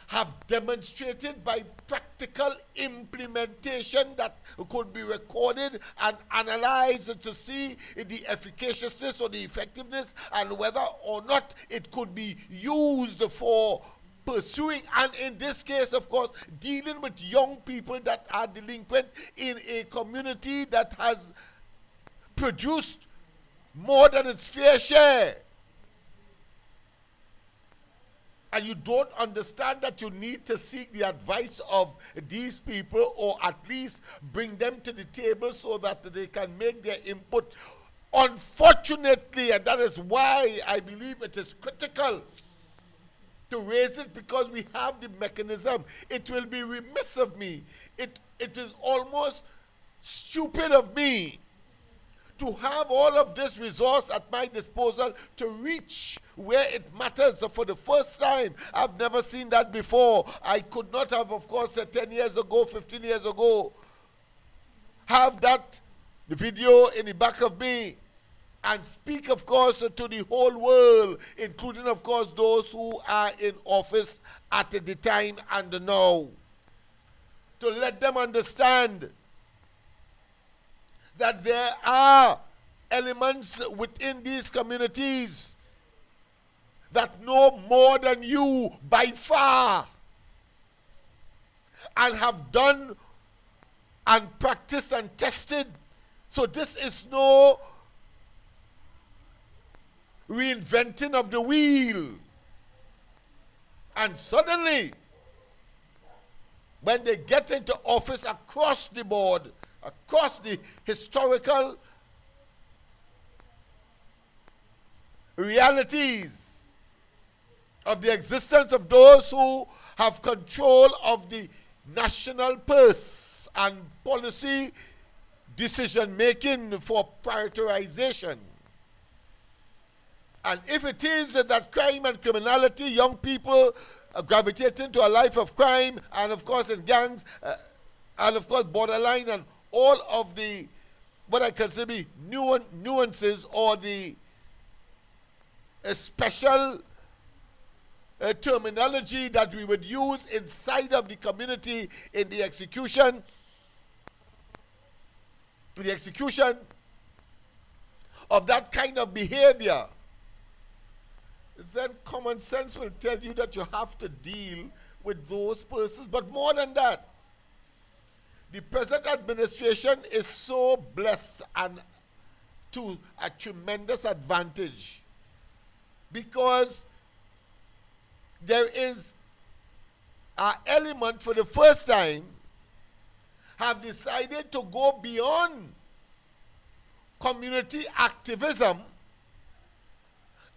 have demonstrated by practical implementation that could be recorded and analyzed to see the efficaciousness or the effectiveness and whether or not it could be used for pursuing, and in this case, of course, dealing with young people that are delinquent in a community that has produced more than its fair share. And you don't understand that you need to seek the advice of these people, or at least bring them to the table so that they can make their input. Unfortunately, and that is why I believe it is critical to raise it, because we have the mechanism. It will be remiss of me. It is almost stupid of me to have all of this resource at my disposal to reach where it matters for the first time. I've never seen that before. I could not have, of course, 10 years ago, 15 years ago, have that video in the back of me and speak, of course, to the whole world, including, of course, those who are in office at the time and now, to let them understand that there are elements within these communities that know more than you by far, and have done and practiced and tested. So this is no reinventing of the wheel. And suddenly, when they get into office across the board, across the historical realities of the existence of those who have control of the national purse and policy decision making for prioritization. And if it is that crime and criminality, young people gravitating to a life of crime, and of course in gangs, and of course borderline, and all of the, what I consider be nuances, or the special terminology that we would use inside of the community in the execution of that kind of behavior, then common sense will tell you that you have to deal with those persons. But more than that, the present administration is so blessed and to a tremendous advantage, because there is an element for the first time have decided to go beyond community activism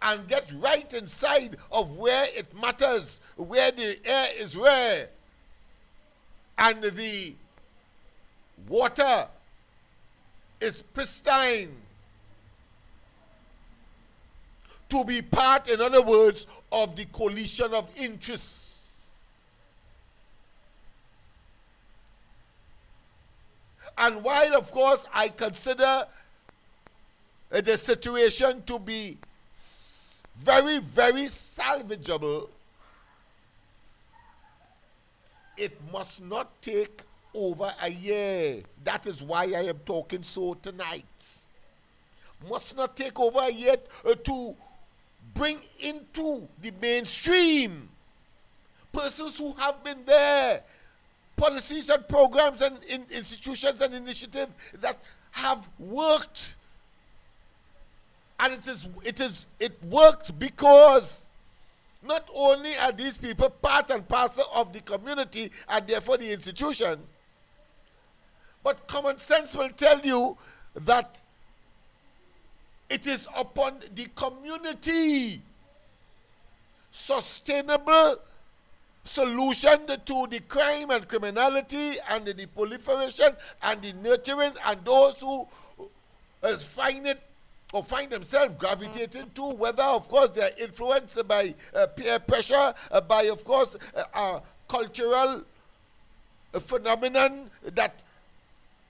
and get right inside of where it matters, where the air is rare and the water is pristine, to be part, in other words, of the coalition of interests. And while, of course, I consider the situation to be very, very salvageable, it must not take over a year. That is why I am talking so tonight. Must not take over a year to bring into the mainstream persons who have been there, policies and programs and institutions and initiatives that have worked And it works because not only are these people part and parcel of the community and therefore the institution, but common sense will tell you that it is upon the community sustainable solution to the crime and criminality and the proliferation and the nurturing and those who find it or find themselves gravitating to, whether of course they are influenced by peer pressure, by of course cultural phenomenon that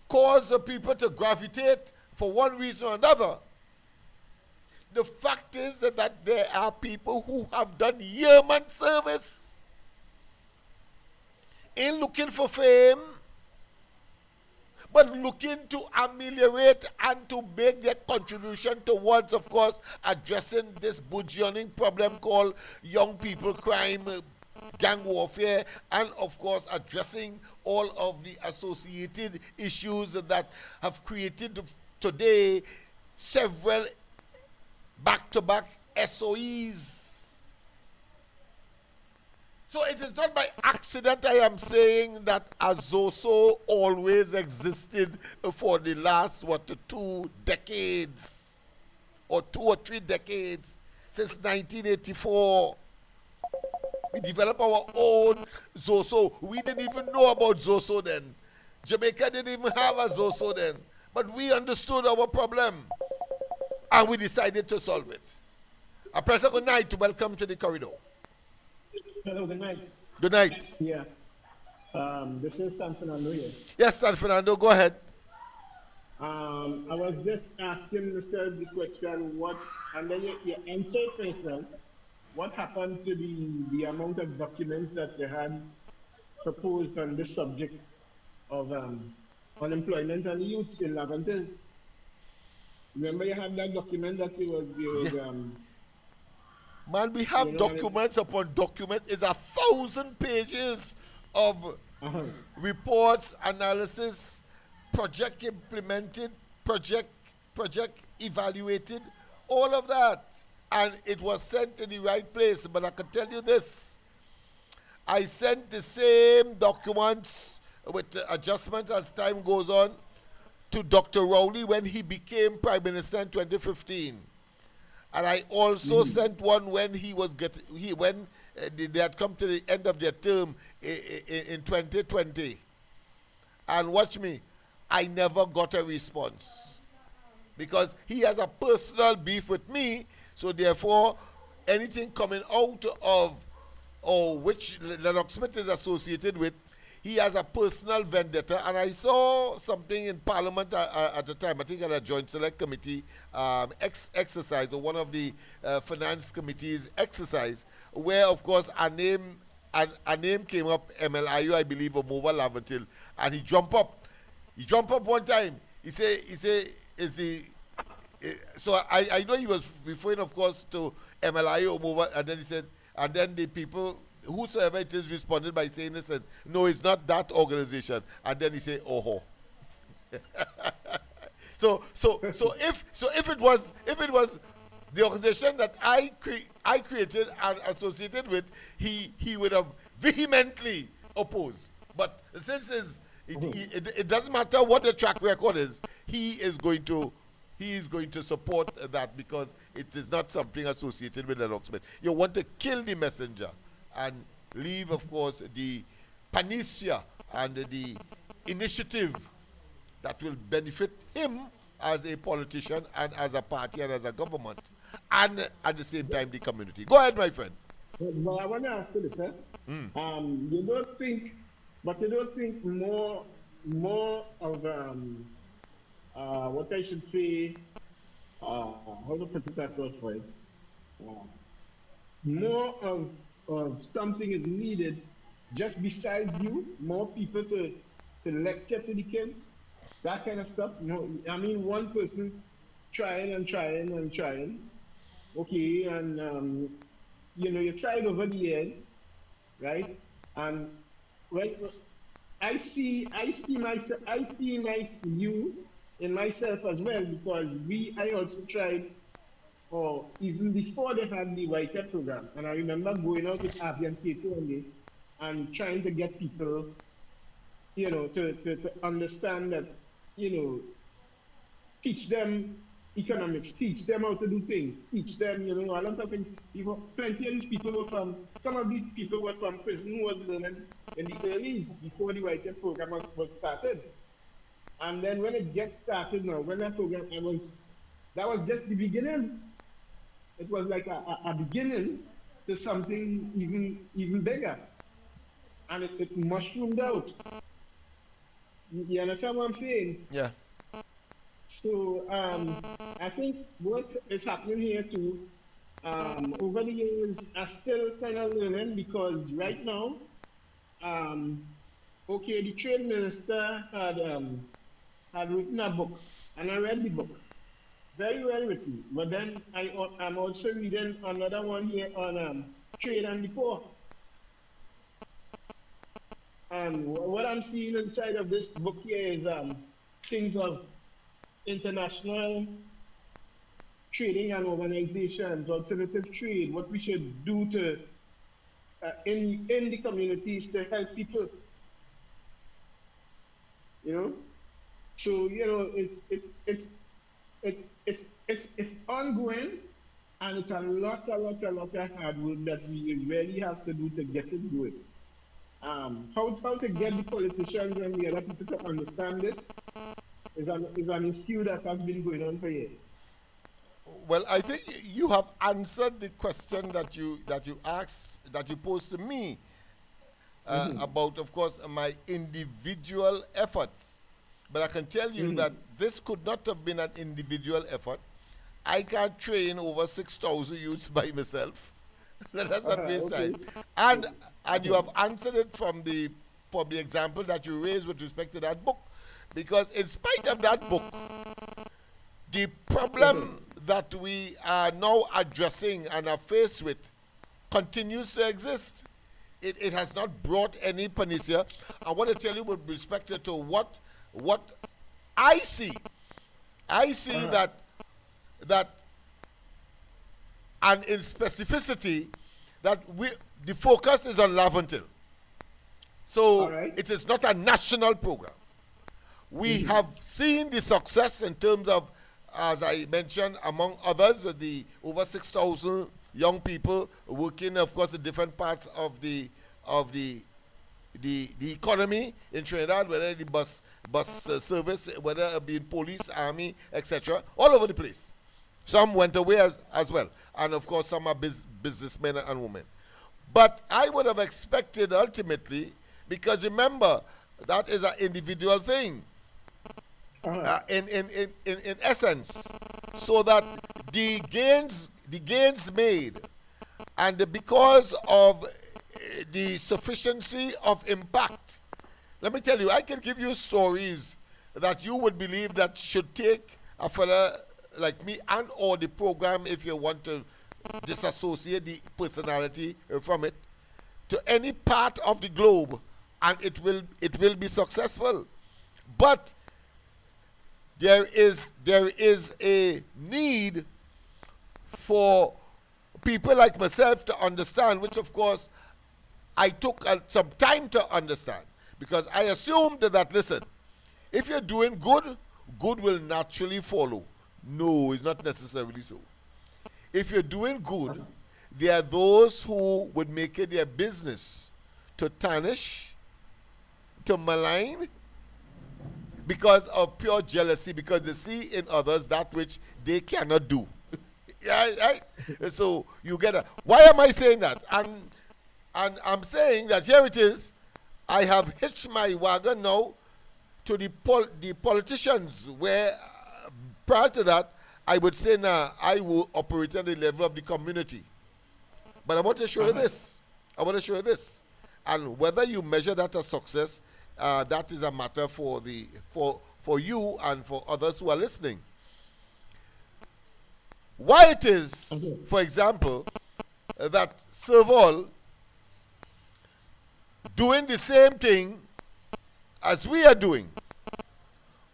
cause people to gravitate for one reason or another. The fact is that there are people who have done yeoman service in looking for fame, but looking to ameliorate and to make their contribution towards, of course, addressing this burgeoning problem called young people crime, gang warfare, and of course addressing all of the associated issues that have created today several back-to-back SOEs. So it is not by accident I am saying that Azoso always existed for the last, 2 decades, or 2 or 3 decades, since 1984. We developed our own Zoso. We didn't even know about Zoso then. Jamaica didn't even have a Zoso then. But we understood our problem, and we decided to solve it. A pleasant good night to welcome to the corridor. Hello, good night. Good night. Yeah. This is San Fernando here. Yes, San Fernando, go ahead. I was just asking myself the question, and then you answered for yourself, what happened to the amount of documents that they had proposed on this subject of unemployment and youth in Laventille? Remember you had that document that you was Man, we have documents upon documents. It's 1,000 pages of reports, analysis, project implemented, project evaluated, all of that. And it was sent in the right place. But I can tell you this. I sent the same documents with adjustment as time goes on to Dr. Rowley when he became Prime Minister in 2015. And I also sent one when they had come to the end of their term in 2020. And watch me, I never got a response because he has a personal beef with me. So therefore, anything coming out of which Lennox Smith is associated with, he has a personal vendetta. And I saw something in Parliament at the time, I think at a Joint Select Committee exercise, or one of the Finance Committee's exercise, where of course a name came up, MLIU, I believe, of Mova Laventille, and he jumped up. He jumped up one time. He said, is he? So I know he was referring, of course, to MLIU or Mova, and then he said, and then the people, whosoever it is, responded by saying, listen, no, it's not that organization. And then he said, oh. So if it was the organization that I created and associated with, he would have vehemently opposed. But since it doesn't matter what the track record is, he is going to support that because it is not something associated with Lennox Smith. You want to kill the messenger and leave, of course, the panacea and the initiative that will benefit him as a politician and as a party and as a government, and at the same time the community. Go ahead, my friend. Well, I want to ask you this, sir. You don't think more of what I should say, how to put it across for it, more of something is needed just besides you, more people to lecture to the kids, that kind of stuff. No, I mean, one person trying, okay, and you tried over the years, right? And well, I see you in myself as well, because I also tried or even before they had the YTEP program. And I remember going out with Avi and Kato one day and trying to get people, to understand that, teach them economics, teach them how to do things, teach them, I'm talking, plenty of these people some of these people were from prison who was learning in the early, before the YTEP program was started. And then when it gets started now, when that program, that was just the beginning. It was like a beginning to something even bigger. And it mushroomed out. You understand what I'm saying? Yeah. So I think what is happening here too, over the years, I'm still kind of learning, because right now, okay, the trade minister had written a book, and I read the book. Very well written. But then I'm also reading another one here on trade and the poor. And what I'm seeing inside of this book here is things of international trading and organizations, alternative trade, what we should do to in the communities to help people. So it's ongoing, and it's a lot of hard work that we really have to do to get it going. How to get the politicians and the other people to understand this is an issue that has been going on for years. Well, I think you have answered the question that you asked, that you posed to me about, of course, my individual efforts. But I can tell you that this could not have been an individual effort. I can't train over 6,000 youths by myself. That's not waste time. And you have answered it from the example that you raised with respect to that book. Because in spite of that book, the problem that we are now addressing and are faced with continues to exist. It has not brought any panacea. I want to tell you with respect to what I see. I see that and in specificity, that the focus is on Laventille. So it is not a national program. We have seen the success in terms of, as I mentioned, among others, the over 6,000 young people working, of course, in different parts of the economy in Trinidad, whether the bus service, whether it be in police, army, etc., all over the place. Some went away as well. And of course, some are businessmen and women. But I would have expected ultimately, because remember, that is an individual thing. In essence, so that the gains made, and because of the sufficiency of impact. Let me tell you, I can give you stories that you would believe that should take a fella like me and or the program, if you want to disassociate the personality from it, to any part of the globe, and it will be successful. But there is a need for people like myself to understand, which of course I took some time to understand, because I assumed that, listen, if you're doing good, good will naturally follow. No, it's not necessarily so. If you're doing good, there are those who would make it their business to tarnish, to malign, because of pure jealousy, because they see in others that which they cannot do. Right? So you get why am I saying that? And I'm saying that here it is, I have hitched my wagon now to the politicians, where prior to that, I would say now I will operate at the level of the community. But I want to show you this. I want to show you this. And whether you measure that as success, that is a matter for you and for others who are listening. Why it is, for example, that Serval doing the same thing as we are doing,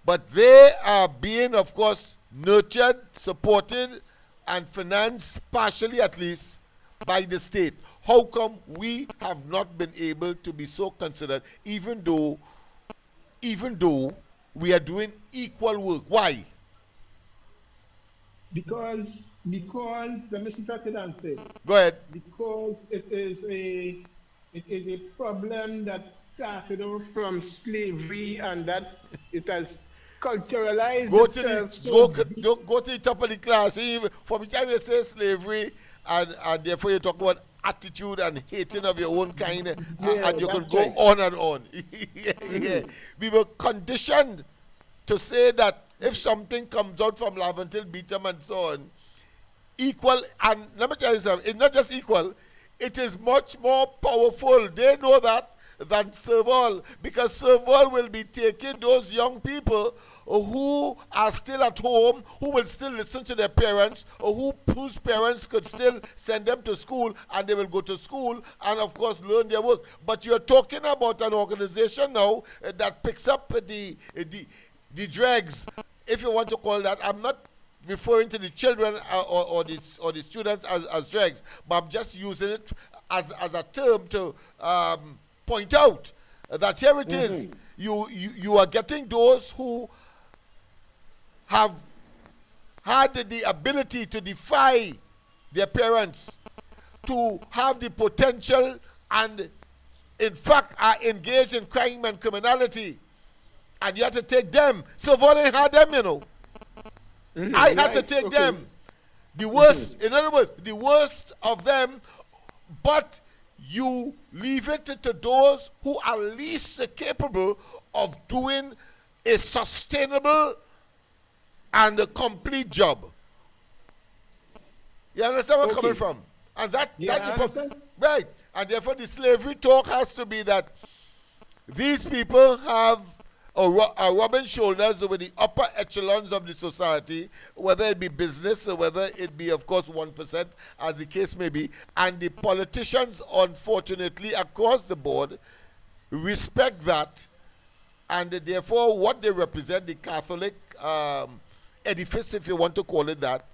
but they are being, of course, nurtured, supported and financed partially at least by the state. How come we have not been able to be so considered, even though we are doing equal work? Why? Because let me see if I can answer. Go ahead. Because it is a problem that started off from slavery, and that it has culturalized itself. Go to the top of the class. From the time you say slavery, and therefore you talk about attitude and hating of your own kind, and you can go on and on. Yeah. We were conditioned to say that if something comes out from Laventil, Beetham, and so on, equal, and let me tell you something, it's not just equal, it is much more powerful. They know that than Serval, because Serval will be taking those young people who are still at home, who will still listen to their parents, or whose parents could still send them to school, and they will go to school and of course learn their work. But you're talking about an organization now that picks up the dregs, if you want to call that. I'm not referring to the children or the students as dregs, but I'm just using it as a term to point out that here it is. You are getting those who have had the ability to defy their parents, to have the potential, and in fact are engaged in crime and criminality, and you have to take them. So Volley had them, you know. I had to take them. The worst, in other words, the worst of them, but you leave it to those who are least capable of doing a sustainable and a complete job. You understand where I'm coming from? And that's right. And therefore the slavery talk has to be that these people are rubbing shoulders with the upper echelons of the society, whether it be business or whether it be, of course, 1%, as the case may be. And the politicians, unfortunately, across the board, respect that. And therefore, what they represent, the Catholic edifice, if you want to call it that,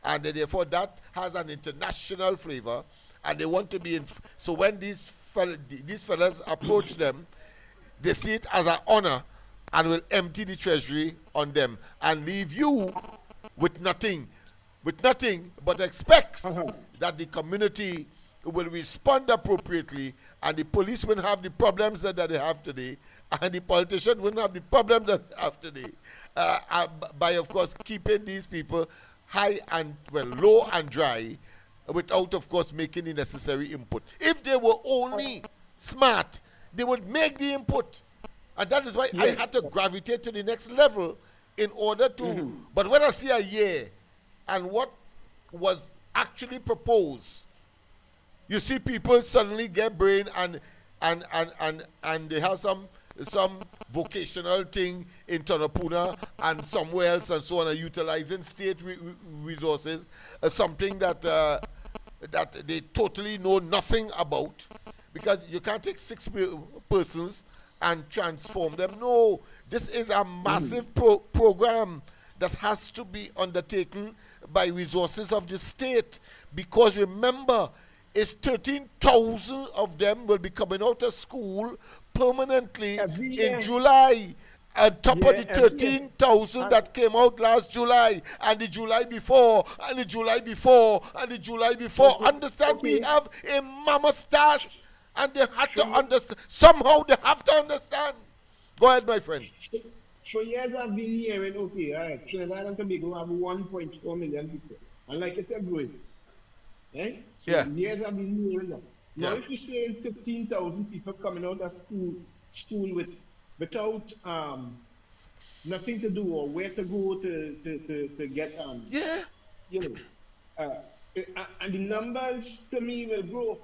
and therefore that has an international flavor, and they want to be in. So when these fellas approach them, they see it as an honor and will empty the treasury on them and leave you with nothing, but expects that the community will respond appropriately, and the police will have the problems that they have today, and the politicians will have the problems that they have today, by of course keeping these people high and low and dry, without of course making the necessary input. If they were only smart, they would make the input. And that is why I had to gravitate to the next level in order to. But when I see a year and what was actually proposed, you see people suddenly get brain and they have some vocational thing in Tonopuna and somewhere else and so on, and utilizing state resources, something that they totally know nothing about, because you can't take 6 persons and transform them. No, this is a massive program that has to be undertaken by resources of the state, because remember, it's 13,000 of them will be coming out of school permanently in July, on top of the 13,000 that came out last July, and the July before, and the July before, and the July before. Understand, we have a mammoth task. And they have to understand. Somehow they have to understand. Go ahead, my friend. For years I've been hearing, okay, all right, Trinidad and Tobago have 1.4 million people. And like it's growing. Right? So years I've been hearing that. Now if you say 15,000 people coming out of school without nothing to do or where to go to get you know, and the numbers to me will grow.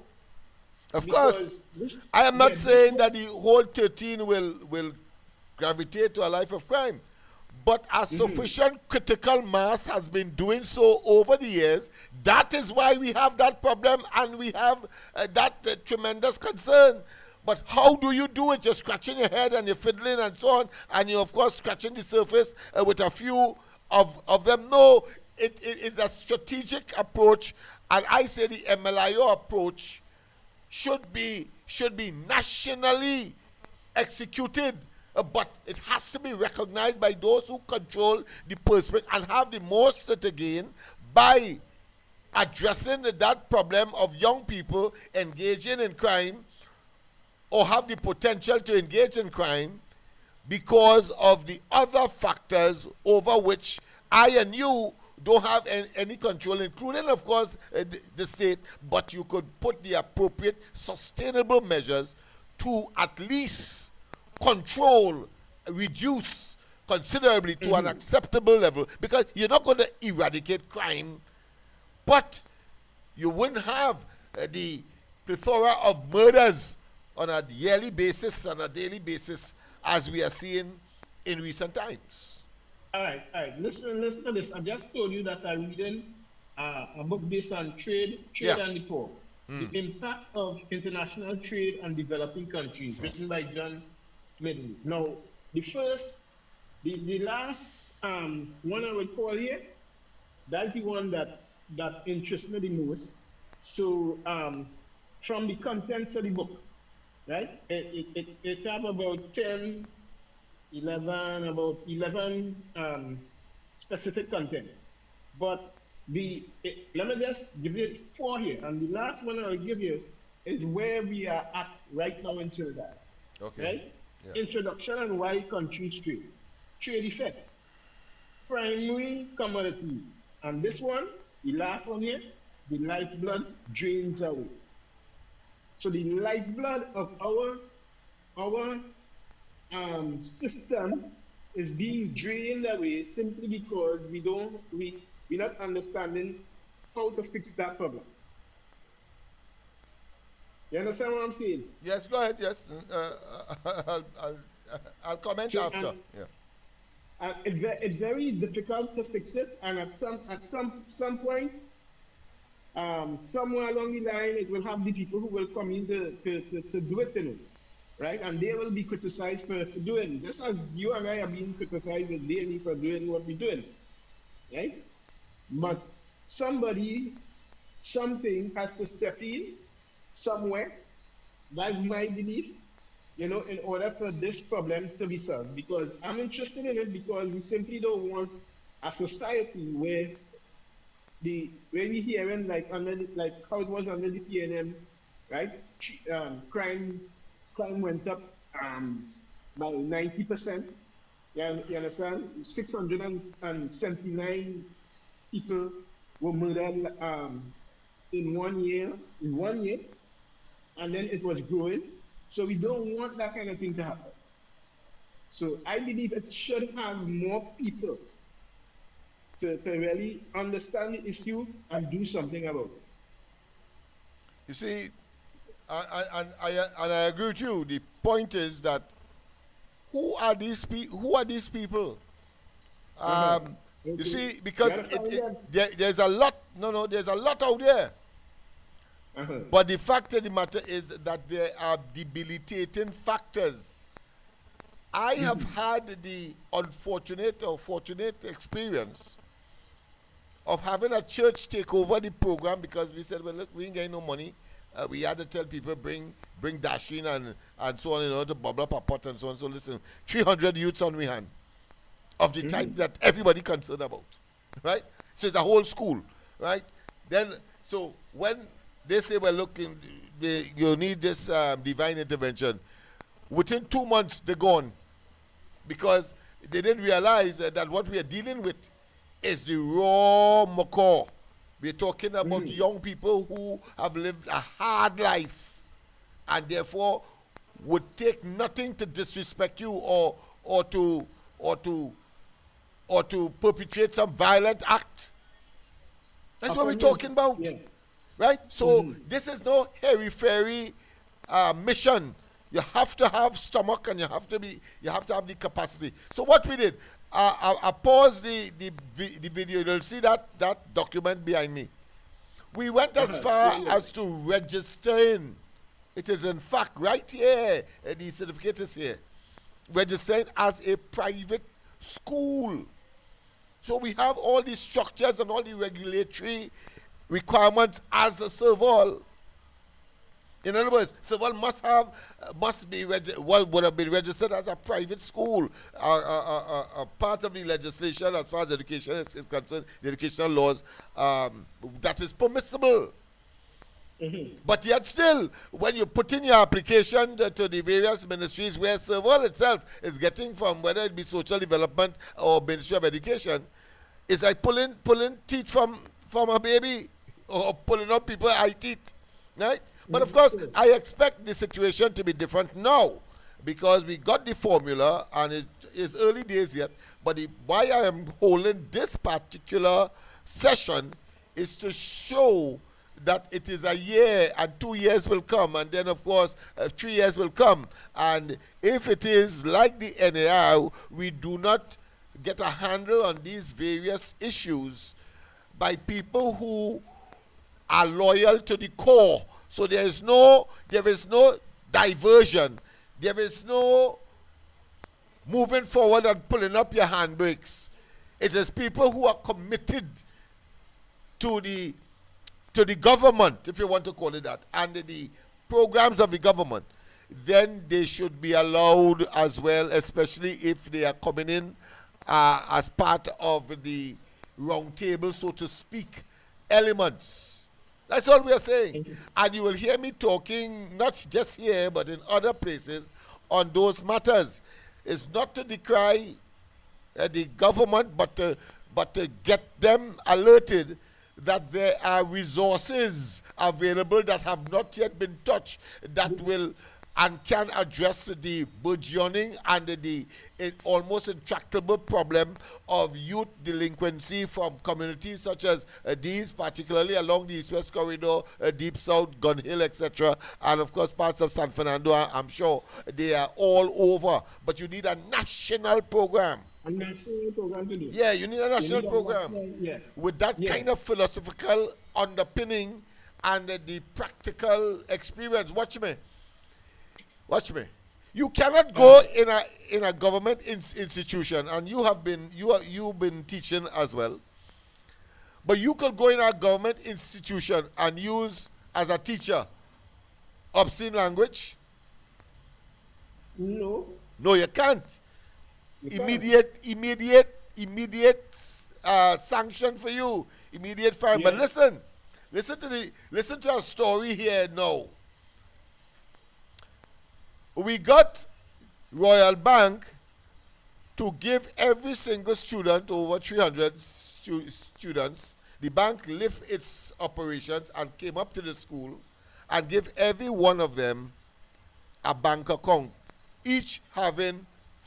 Of course, I am not saying that the whole 13 will gravitate to a life of crime, but a sufficient critical mass has been doing so over the years. That is why we have that problem, and we have that tremendous concern. But how do you do it? You're scratching your head and you're fiddling and so on, and you're of course scratching the surface with a few of them. No, it is a strategic approach, and I say the MLIO approach should be nationally executed, but it has to be recognized by those who control the purse string and have the most to gain by addressing that problem of young people engaging in crime or have the potential to engage in crime because of the other factors over which I and you don't have any control, including, of course, the state, but you could put the appropriate sustainable measures to at least control, reduce considerably to an acceptable level, because you're not going to eradicate crime, but you wouldn't have the plethora of murders on a yearly basis and a daily basis as we are seeing in recent times. All right. Listen to this. I just told you that I'm reading a book based on trade and the poor. The impact of international trade on developing countries, written by John Midley. Now, the last one I would call here, that's the one that interests me the most. So, from the contents of the book, right? It have about 11 specific contents. But let me just give you 4 here. And the last one I'll give you is where we are at right now in Trinidad. Okay. Right? Yeah. Introduction and why countries trade. Trade effects. Primary commodities. And this one, the last one here, the lifeblood drains away. So the lifeblood of our system is being drained away simply because we're not understanding how to fix that problem. You understand what I'm saying? Yes, go ahead. Yes, I'll comment after. And it's very difficult to fix it, and at some point, somewhere along the line, it will have the people who will come in to do it, you know, right? And they will be criticized for doing it. Just as you and I are being criticized daily for doing what we're doing, right? But something has to step in somewhere. That's my belief, you know, in order for this problem to be solved. Because I'm interested in it because we simply don't want a society where we hearing like how it was under the PNM, right? Crime went up by 90%. You understand? 679 people were murdered in 1 year. And then it was growing. So we don't want that kind of thing to happen. So I believe it should have more people to really understand the issue and do something about it. You see, I agree with you. The point is that who are these people? You see, because there's a lot. There's a lot out there. But the fact of the matter is that there are debilitating factors. I have had the unfortunate or fortunate experience of having a church take over the program because we said, well, look, we ain't getting no money. We had to tell people bring dashing and so on in order to bubble up a pot and so on. So listen, 300 youths on we hand of the type that everybody concerned about, right? So it's a whole school, right? Then, so when they say, well, look, you need this divine intervention, within 2 months, they're gone because they didn't realize that what we are dealing with is the raw macaw. We're talking about young people who have lived a hard life and therefore would take nothing to disrespect you or to perpetrate some violent act. That's what we're talking about. Yeah. Right? So this is no hairy-fairy mission. You have to have stomach and you have to have the capacity. So what we did, I paused the video. You'll see that document behind me. We went as far as to registering. It is in fact right here. The certificate is here. Registering as a private school. So we have all these structures and all the regulatory requirements as a serval. In other words, serval must be would have been registered as a private school. A part of the legislation as far as education is concerned, the educational laws, that is permissible. But yet still, when you put in your application to the various ministries where serval itself is getting from, whether it be social development or Ministry of Education, it's like pulling teeth from a baby or pulling out people's eye teeth, right? But of course, I expect the situation to be different now because we got the formula and it's early days yet. But why I am holding this particular session is to show that it is a year and 2 years will come, and then of course 3 years will come. And if it is like the NAR, we do not get a handle on these various issues by people who are loyal to the core. So there is no diversion. There is no moving forward and pulling up your handbrakes. It is people who are committed to the government, if you want to call it that, and the programs of the government. Then they should be allowed as well, especially if they are coming in as part of the round table, so to speak, elements. That's all we are saying. And you will hear me talking, not just here, but in other places, on those matters. It's not to decry the government, but to get them alerted that there are resources available that have not yet been touched that will and can address the burgeoning and the almost intractable problem of youth delinquency from communities such as these, particularly along the East-West Corridor, Deep South, Gun Hill, etc., and of course parts of San Fernando. I'm sure they are all over. But you need a national program. A national program to do. Yeah, you need a national program with that kind of philosophical underpinning and the practical experience. Watch me. You cannot go in a government institution, and you've been teaching as well. But you could go in a government institution and use as a teacher obscene language. No. No, you can't. Immediate sanction for you. Immediate fine. But listen to a story here now. We got Royal Bank to give every single student, over 300 students, the bank lift its operations and came up to the school and give every one of them a bank account, each having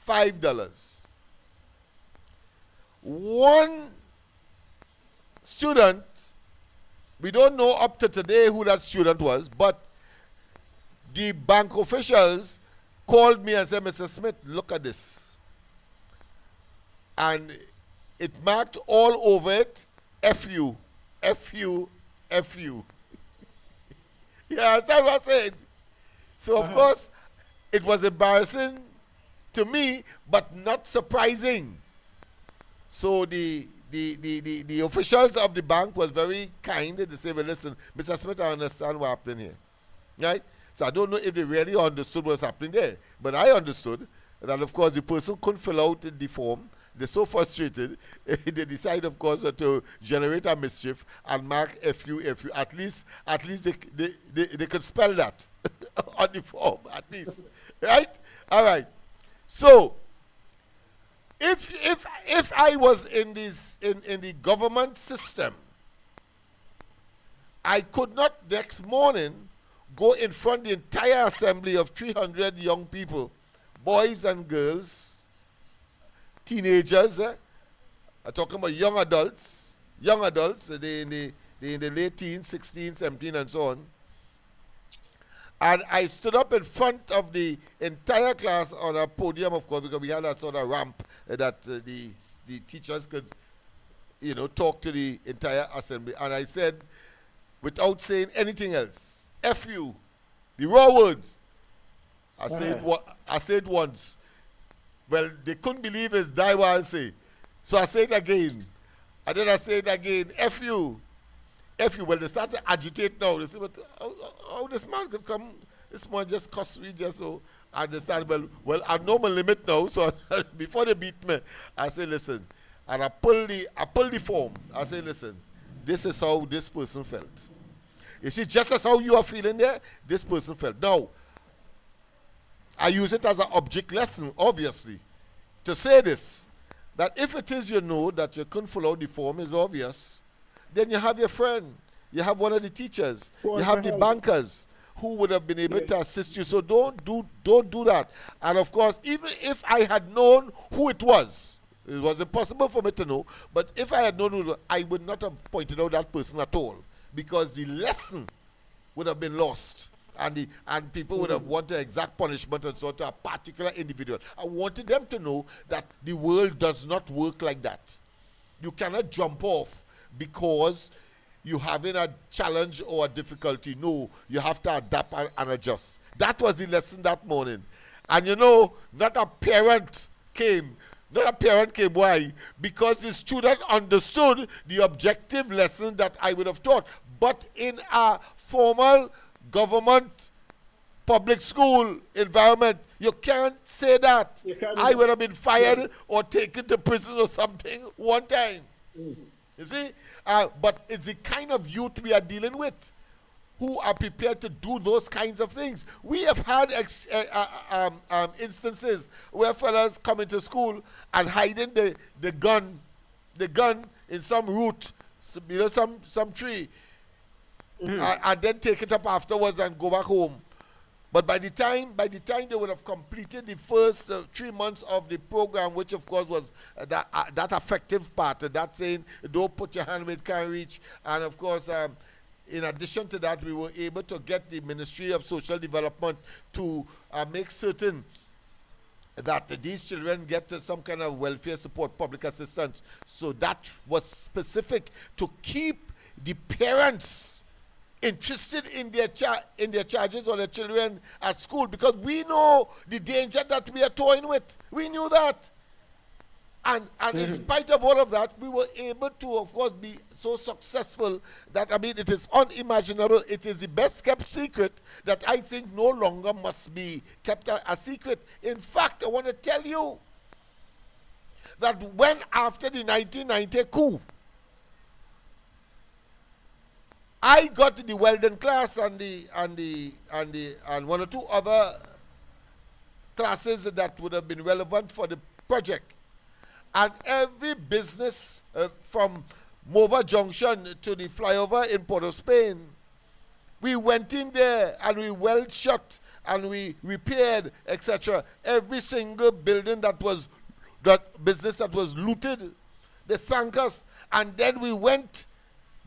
$5. One student, we don't know up to today who that student was, but the bank officials called me and said, Mr. Smith, look at this. And it marked all over it, FU, FU, FU. You understand what I'm saying? So, of course, it was embarrassing to me, but not surprising. So the officials of the bank was very kind. They said, well, listen, Mr. Smith, I understand what happened here. Right? So I don't know if they really understood what's happening there. But I understood that, of course, the person couldn't fill out the form. They're so frustrated, they decide, of course, to generate a mischief and mark FU. At least they could spell that on the form, at least. Right? All right. So, if I was in the government system, I could not next morning go in front of the entire assembly of 300 young people, boys and girls, teenagers. I'm talking about young adults, they in the late teens, 16, 17, and so on. And I stood up in front of the entire class on a podium, of course, because we had a sort of ramp that the teachers could, talk to the entire assembly. And I said, without saying anything else, F you, the raw words. I said once. Well, they couldn't believe it's die while say. So I say it again. And then I say it again. F you. Well, they start to agitate now. They say, but how this man could come? This man just cost me just so. And they start, well, I know my limit now. So before they beat me, I say, listen. And I pull the form. I say, listen, this is how this person felt. You see, just as how you are feeling there, this person felt. Now, I use it as an object lesson, obviously, to say this, that if it is you know that you couldn't follow the form is obvious, then you have your friend, you have one of the teachers, you have the bankers who would have been able to assist you. So don't do that. And of course, even if I had known who it was impossible for me to know, but if I had known who it was, I would not have pointed out that person at all, because the lesson would have been lost. And people would have wanted exact punishment and so to a particular individual. I wanted them to know that the world does not work like that. You cannot jump off because you're having a challenge or a difficulty. No, you have to adapt and adjust. That was the lesson that morning. And you know, not a parent came. Why? Because the student understood the objective lesson that I would have taught. But in a formal government public school environment, you can't say that. I would have been fired or taken to prison or something one time. You see? But it's the kind of youth we are dealing with who are prepared to do those kinds of things. We have had instances where fellas come into school and hiding the gun in some root, some tree, and then take it up afterwards and go back home. But by the time they would have completed the first 3 months of the program, which of course was that effective part, that saying, don't put your hand where it can't reach. And of course, in addition to that, we were able to get the Ministry of Social Development to make certain that these children get some kind of welfare support, public assistance. So that was specific to keep the parents interested in their charges or their children at school, because we know the danger that we are toying with. We knew that. And in spite of all of that, we were able to, of course, be so successful that, I mean, it is unimaginable. It is the best kept secret that I think no longer must be kept a secret. In fact, I want to tell you that when after the 1990 coup, I got the Weldon class and one or two other classes that would have been relevant for the project. And every business from Mova Junction to the flyover in Port of Spain, we went in there and we weld shut and we repaired, etc. Every single building that business that was looted, they thanked us. And then we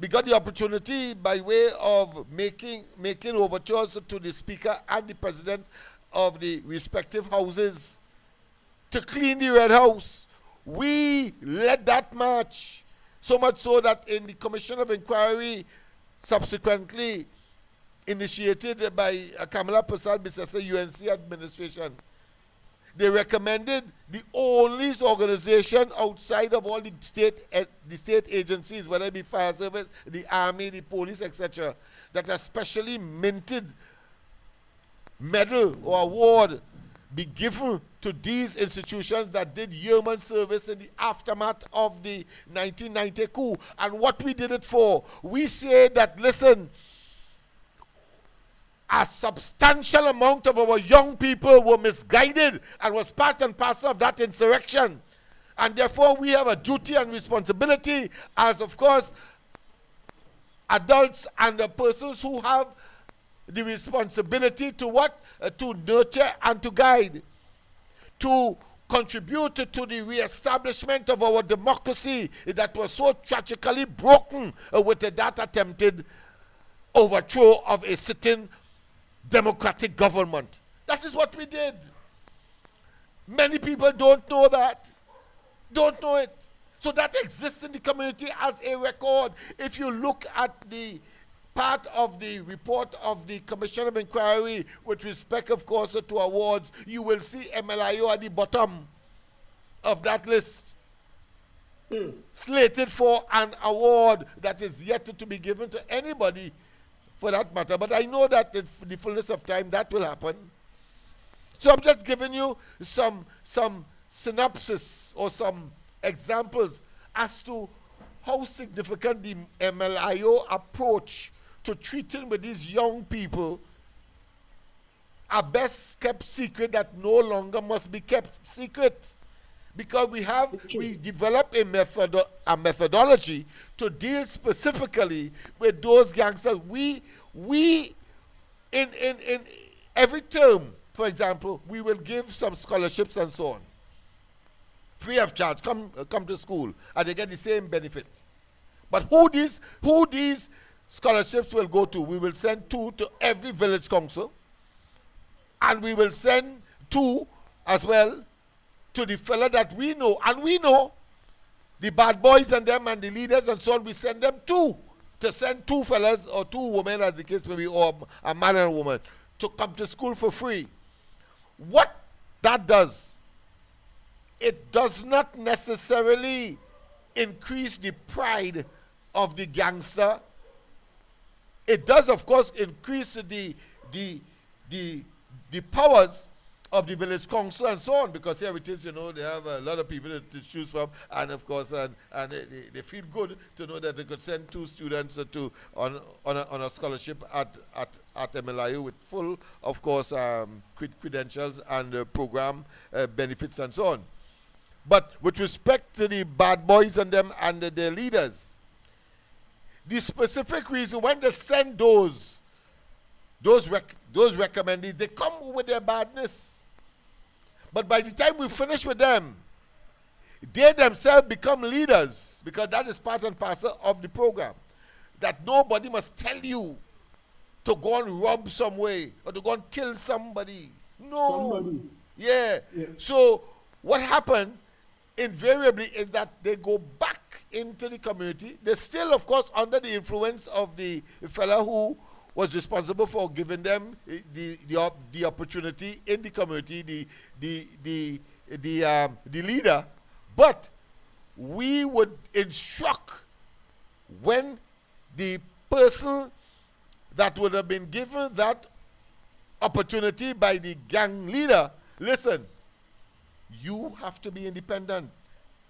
got the opportunity by way of making overtures to the Speaker and the President of the respective houses to clean the Red House. We led that march, so much so that in the Commission of Inquiry, subsequently initiated by Kamala Prasad Bissessa UNC administration, they recommended the only organization outside of all the state agencies, whether it be fire service, the army, the police, etc., that a specially minted medal or award be given to these institutions that did yeoman service in the aftermath of the 1990 coup. And what we did it for, we say that, listen, a substantial amount of our young people were misguided and was part and parcel of that insurrection. And therefore, we have a duty and responsibility as, of course, adults and the persons who have the responsibility to what? To nurture and to guide, to contribute to the reestablishment of our democracy that was so tragically broken with that attempted overthrow of a sitting democratic government. That is what we did. Many people don't know that. Don't know it. So that exists in the community as a record. If you look at the part of the report of the Commission of Inquiry with respect, of course, to awards, you will see MLIO at the bottom of that list. slated for an award that is yet to be given to anybody for that matter. But I know that in the fullness of time that will happen. So I'm just giving you some synopsis or some examples as to how significant the MLIO approach to treating with these young people a best kept secret that no longer must be kept secret. Because we develop a methodology to deal specifically with those gangsters. We in every term, for example, we will give some scholarships and so on, free of charge. Come to school, and they get the same benefit. But who these scholarships will go to? We will send 2 to every village council, and we will send 2 as well to the fella that we know. And we know the bad boys and them and the leaders and so on. We send them 2 to send 2 fellas or 2 women, as the case may be, or a man and a woman, to come to school for free. What that does, it does not necessarily increase the pride of the gangster. It does, of course, increase the powers of the village council and so on, because here it is, they have a lot of people to choose from, and of course, and they feel good to know that they could send 2 students on a scholarship at MLIU with full, of course, credentials and program benefits and so on. But with respect to the bad boys and them and their leaders, the specific reason when they send those recommendees, they come with their badness. But by the time we finish with them, they themselves become leaders, because that is part and parcel of the program. That nobody must tell you to go and rob some way or to go and kill somebody. No. Somebody. Yeah. So what happened invariably is that they go back into the community. They're still, of course, under the influence of the fella who was responsible for giving them the opportunity in the community, the leader. But we would instruct when the person that would have been given that opportunity by the gang leader, listen, you have to be independent.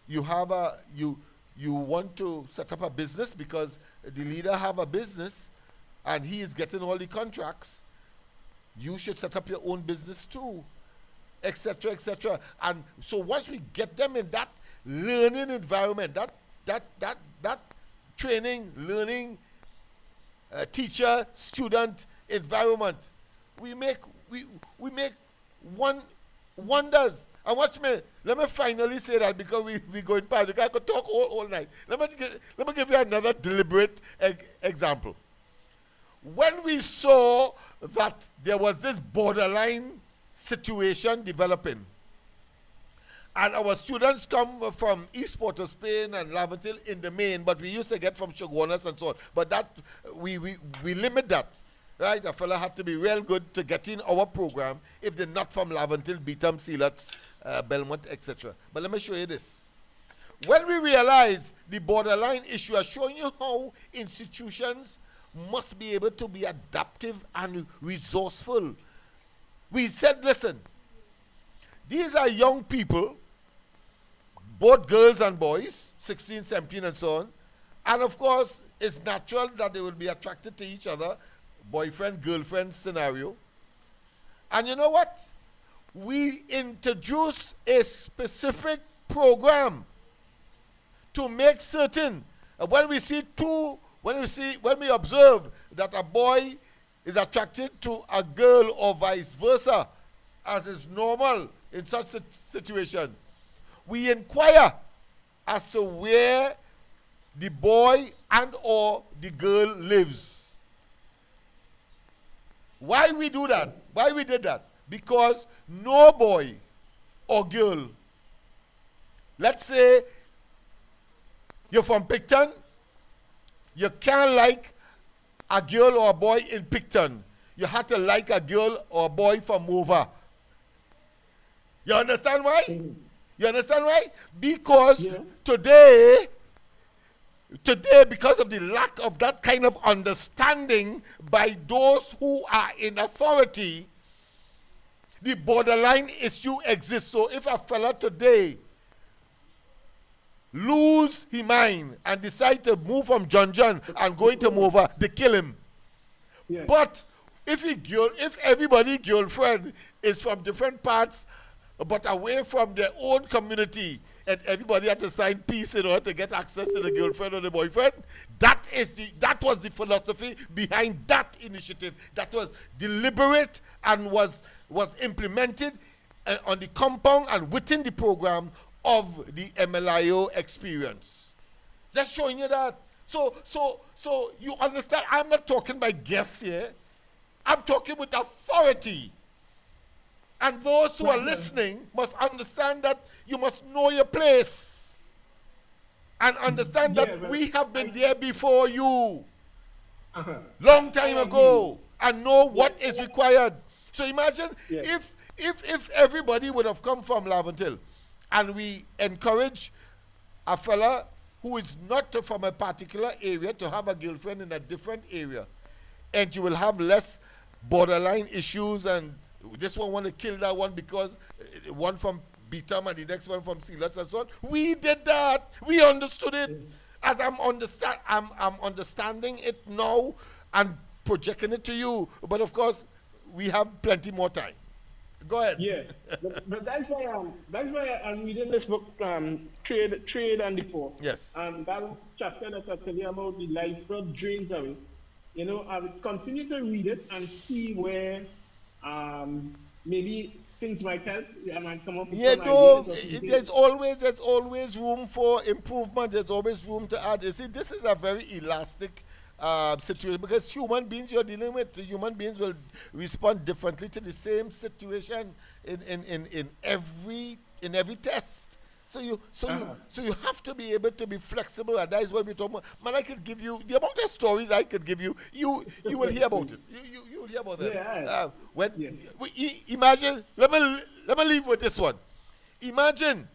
You want to set up a business because the leader have a business and he is getting all the contracts. You should set up your own business too, etc., etc. And so once we get them in that learning environment, that training, learning, teacher, student environment, we make wonders. And watch me. Let me finally say that, because we going past. I could talk all night. Let me give you another deliberate example. When we saw that there was this borderline situation developing, and our students come from East Port of Spain and Laventille in the main, but we used to get from Chaguanas and so on. But that we limit that. Right, a fella had to be real good to get in our program if they're not from Laventille, Beetham, Sealats, Belmont, etc. But let me show you this. When we realize the borderline issue, I'm showing you how institutions must be able to be adaptive and resourceful. We said, listen, these are young people, both girls and boys, 16, 17, and so on. And of course, it's natural that they will be attracted to each other, boyfriend, girlfriend scenario. And you know what? We introduce a specific program to make certain when we observe that a boy is attracted to a girl or vice versa, as is normal in such a situation, we inquire as to where the boy and or the girl lives. Why we do that? Why we did that? Because no boy or girl, let's say you're from Picton, you can't like a girl or a boy in Picton. You have to like a girl or a boy from Mova. You understand why? You understand why? Because Yeah. today, because of the lack of that kind of understanding by those who are in authority, the borderline issue exists. So if a fella today lose his mind and decide to move from John and going to Mova, they kill him. Yeah. But if everybody girlfriend is from different parts but away from their own community, and everybody had to sign peace in order to get access to the girlfriend or the boyfriend, that was the philosophy behind that initiative. That was deliberate and was implemented on the compound and within the program of the MLIO experience. Just showing you that. So you understand, I'm not talking by guess here. I'm talking with authority. And those who are listening must understand that you must know your place. And understand that we have been there before you. Long time ago. And know what is required. So imagine if everybody would have come from Laventille and we encourage a fella who is not from a particular area to have a girlfriend in a different area. And you will have less borderline issues, and this one want to kill that one because one from Beatam and the next one from Sealats and so on. We did that. We understood it. As I'm understanding it now and projecting it to you. But of course, we have plenty more time. Go ahead. Yeah, but that's why I'm reading this book, Trade and the Poor. Yes. And that chapter that I tell you about the lifeblood drains away. You know, I will continue to read it and see where maybe things might help. I might come up with some ideas. There's always room for improvement. There's always room to add. You see, this is a very elastic situation, because human beings you're dealing with, human beings will respond differently to the same situation in every test. So you have to be able to be flexible, and that is what we're talking about. Man, I could give you the amount of stories I could give you. You will hear about it. You will hear about them. Yeah. Imagine. Let me leave with this one. Imagine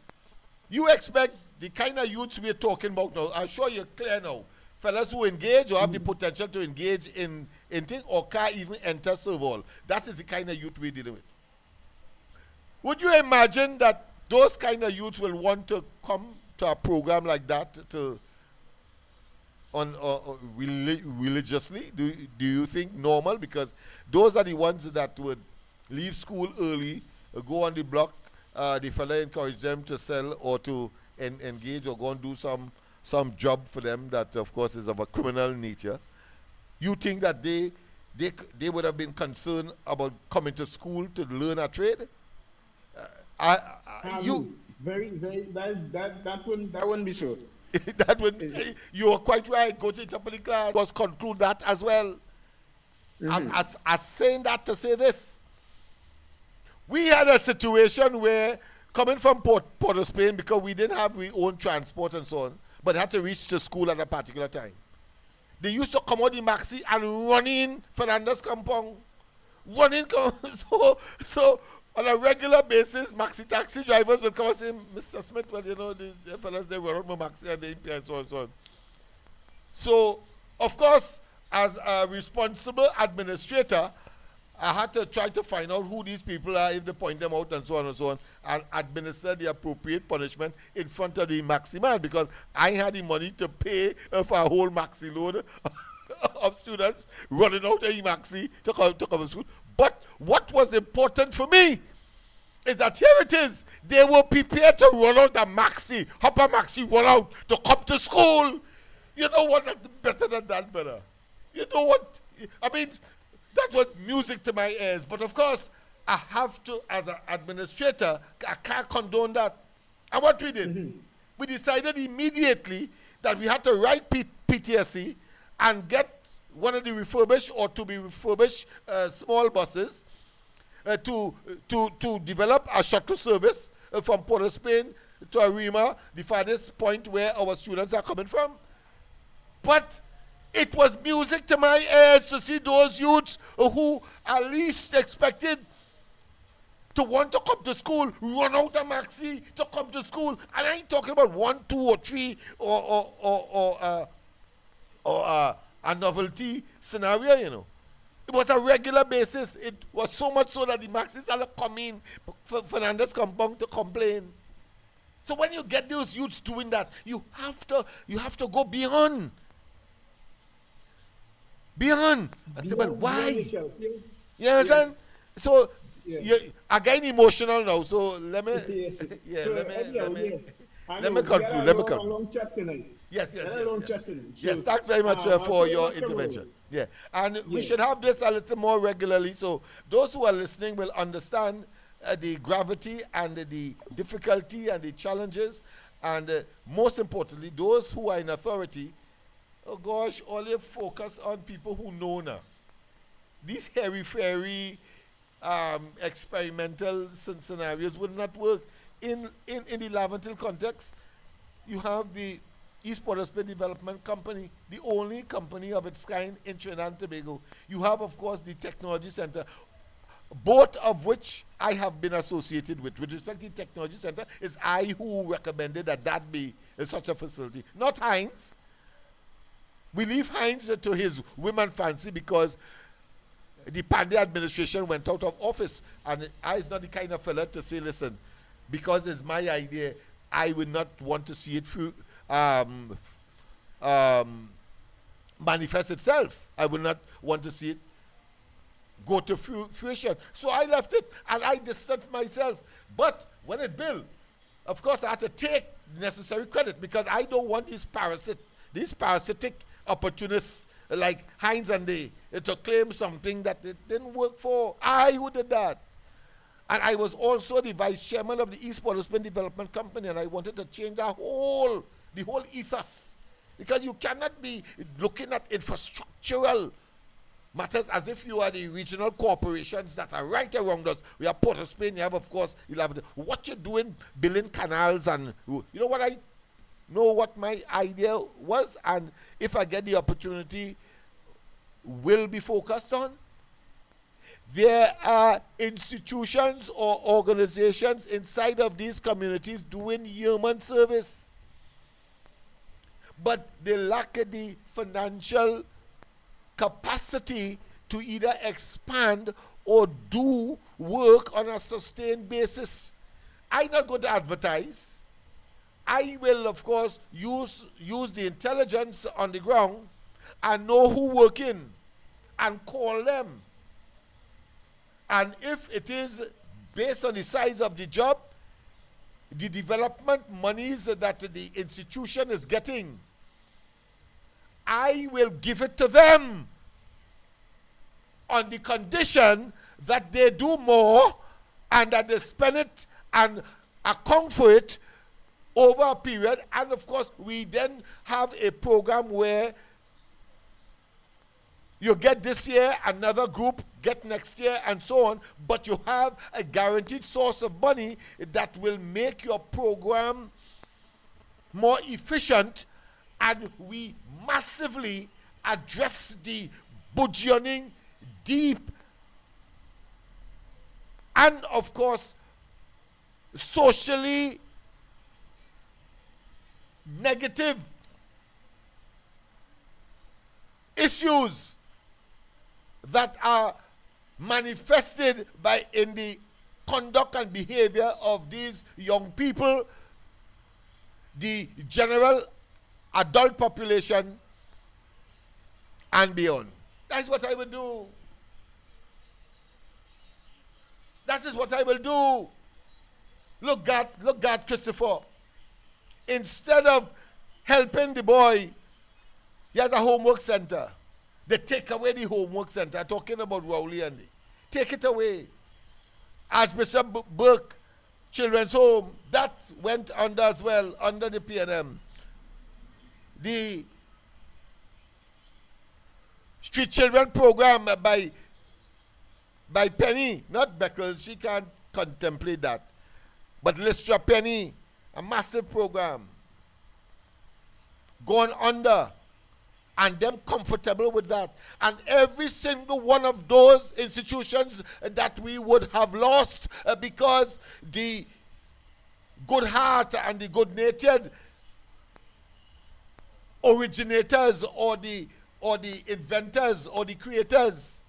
you expect the kind of youths we're talking about now. I'm sure you're clear now. Fellas who engage or have the potential to engage in things or can't even enter serve. That is the kind of youth we're dealing with. Would you imagine that those kind of youth will want to come to a program like that religiously? Do you think normal? Because those are the ones that would leave school early, go on the block. The fella encourage them to sell or to engage or go and do some job for them that, of course, is of a criminal nature. You think that they would have been concerned about coming to school to learn a trade? Very that wouldn't be so. That would, you are quite right. Go to the top of the class. Must conclude that as well. As saying that to say this, we had a situation where coming from Port of Spain, because we didn't have our own transport and so on, but had to reach the school at a particular time. They used to come out the maxi and run in Fernandez compound. So on a regular basis, maxi taxi drivers would come and say, Mr. Smith, well, you know, the fellas, they were on my maxi and they pay and so on and so on. So, of course, as a responsible administrator, I had to try to find out who these people are, if they point them out and so on, and administer the appropriate punishment in front of the maxi man, because I had the money to pay for a whole maxi load of students running out of the maxi to come to school. But what was important for me is that here it is. They were prepared to run out a maxi, hop a maxi, run out to come to school. You know what? Better than that, brother. You know what? I mean, that was music to my ears. But of course, I have to, as an administrator, I can't condone that. And what we did, we decided immediately that we had to write PTSC and get one of the refurbished or to be refurbished small buses to develop a shuttle service from Port of Spain to Arima, the farthest point where our students are coming from. But it was music to my ears to see those youths who are least expected to want to come to school, run out of maxi to come to school. And I ain't talking about 1, 2, or 3 or a novelty scenario, you know. It was a regular basis. It was so much so that the maxis started coming for Fernandez compound to complain. So when you get those youths doing that, you have to go beyond. Beyond. I say, but why? You understand? So I get emotional now. So let me let me conclude. Yes. Yes, thanks very much for your intervention. Yeah, and we should have this a little more regularly, so those who are listening will understand the gravity and the difficulty and the challenges, and most importantly, those who are in authority, oh gosh, only focus on people who know now. These hairy-fairy experimental scenarios would not work. In the Laventil context, you have the East Port of Spain Development Company, the only company of its kind in Trinidad and Tobago. You have, of course, the Technology Center, both of which I have been associated with. With respect to the Technology Center, it's I who recommended that be such a facility, not Heinz. We leave Heinz to his women fancy because the Pandey administration went out of office, and I is not the kind of fella to say, listen, because it's my idea, I would not want to see it through manifest itself. I will not want to see it go to fruition. So I left it and I distanced myself. But when it built, of course I had to take necessary credit, because I don't want these parasitic opportunists like Heinz and they to claim something that it didn't work for. I who did that. And I was also the vice chairman of the East Port of Spain Development Company, and I wanted to change the whole ethos. Because you cannot be looking at infrastructural matters as if you are the regional corporations that are right around us. We have Port of Spain, you have, of course, what you're doing, building canals, and you know what I know what my idea was, and if I get the opportunity, will be focused on. There are institutions or organizations inside of these communities doing human service, but they lack the financial capacity to either expand or do work on a sustained basis. I'm not going to advertise. I will, of course, use the intelligence on the ground and know who working and call them. And if it is based on the size of the job, the development monies that the institution is getting, I will give it to them on the condition that they do more and that they spend it and account for it over a period. And of course, we then have a program where you get this year, another group get next year, and so on, but you have a guaranteed source of money that will make your program more efficient, and we massively address the burgeoning, deep, and of course, socially negative issues that are manifested in the conduct and behavior of these young people, the general adult population, and beyond. That's what I will do. That is what I will do. Look at Christopher. Instead of helping the boy, he has a homework center. They take away the homework center. Talking about Rowley and they take it away. Archbishop Burke Children's Home, that went under as well, under the PNM. The Street Children program by Penny, not Beckles, she can't contemplate that. But Listra Penny, a massive program, gone under. and them comfortable with that. And every single one of those institutions that we would have lost because the good heart and the good-natured originators or the inventors or the creators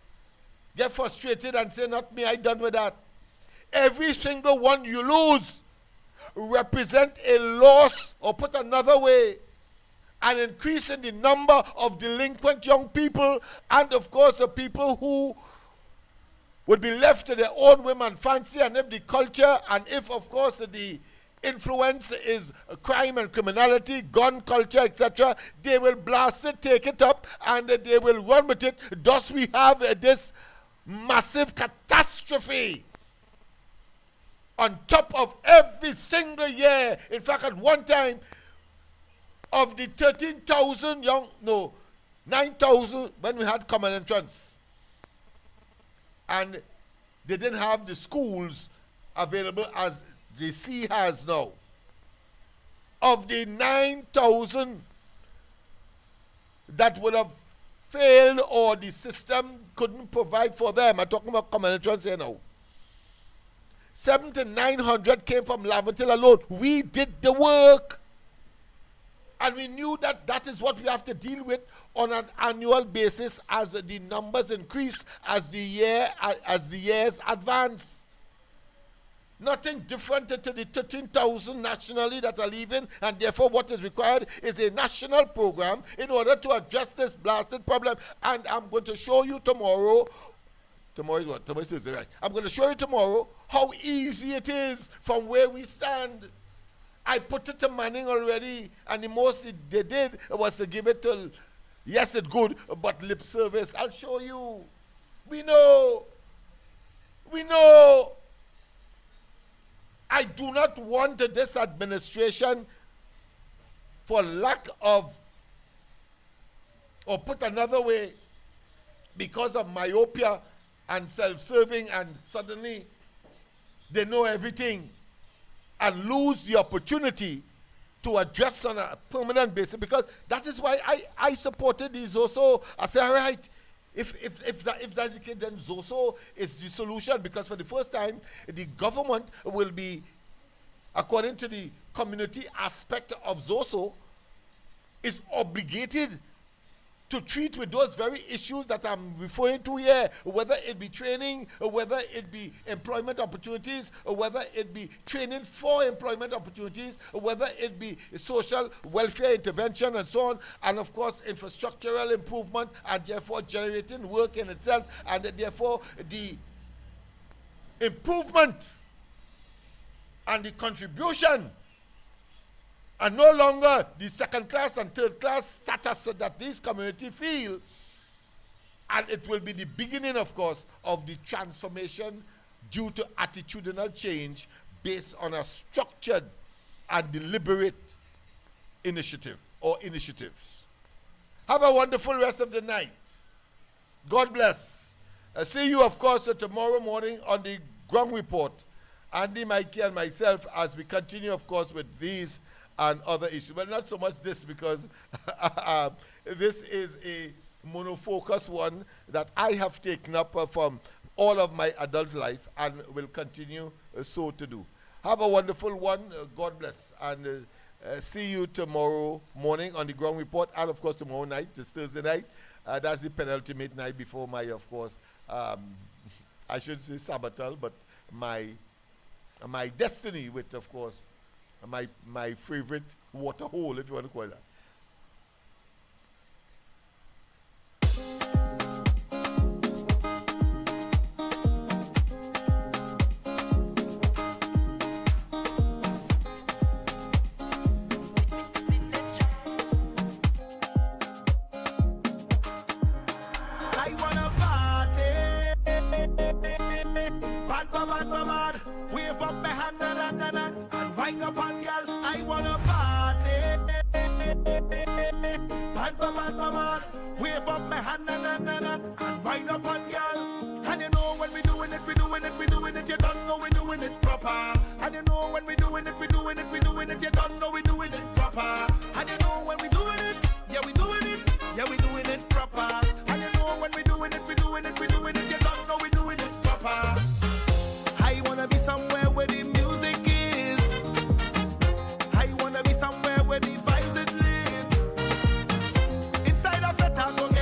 get frustrated and say, not me, I done with that. Every single one you lose represent a loss, or put another way, an increase in the number of delinquent young people, and of course the people who would be left to their own whim and fancy, and if the culture, and if of course the influence is crime and criminality, gun culture, etc., they will blast it, take it up, and they will run with it. Thus we have this massive catastrophe on top of every single year. In fact, at one time, of the 13,000 9,000 when we had common entrance, and they didn't have the schools available as the C has now. Of the 9,000 that would have failed or the system couldn't provide for them, I'm talking about common entrance here now, 700 to 900 came from Laventille alone. We did the work. And we knew that that is what we have to deal with on an annual basis as the numbers increase, as the years advance. Nothing different to the 13,000 nationally that are leaving, and therefore what is required is a national program in order to address this blasted problem. And I'm going to show you tomorrow. Tomorrow is what? Tomorrow is Thursday, right? I'm going to show you tomorrow how easy it is from where we stand. I put it to Manning already, and the most they did was to give it to, yes, it's good, but lip service. I'll show you. We know. I do not want this administration, for lack of, or put another way, because of myopia and self-serving, and suddenly they know everything, and lose the opportunity to address on a permanent basis. Because that is why I supported the ZOSO. I said, all right, if that's the case, then ZOSO is the solution, because for the first time, the government will be, according to the community aspect of ZOSO, is obligated to treat with those very issues that I'm referring to here, whether it be training, or whether it be employment opportunities, or whether it be training for employment opportunities, or whether it be social welfare intervention and so on, and of course infrastructural improvement, and therefore generating work in itself, and therefore the improvement and the contribution, and no longer the second class and third class status that this community feel. And it will be the beginning, of course, of the transformation due to attitudinal change based on a structured and deliberate initiative or initiatives. Have a wonderful rest of the night. God bless. See you, of course, tomorrow morning on the ground report. Andy, Mikey, and myself, as we continue, of course, with these and other issues. But not so much this, because this is a monofocus one that I have taken up from all of my adult life and will continue so to do. Have a wonderful one. God bless. And see you tomorrow morning on the ground report, and of course tomorrow night, it's Thursday night. That's the penultimate night before my, of course, I should say sabbatical, but my destiny with, of course, my favorite water hole, if you want to call it that. I wanna party. Bad. Wave up my hand and wind up on girl. I wanna party. Bad. Wave up my hand and wind up on girl. And you know when we doing it, you don't know we doing it proper. And you know when we doing it, you don't know we doing it proper. And you know when we doing it, yeah we doing it, yeah we I go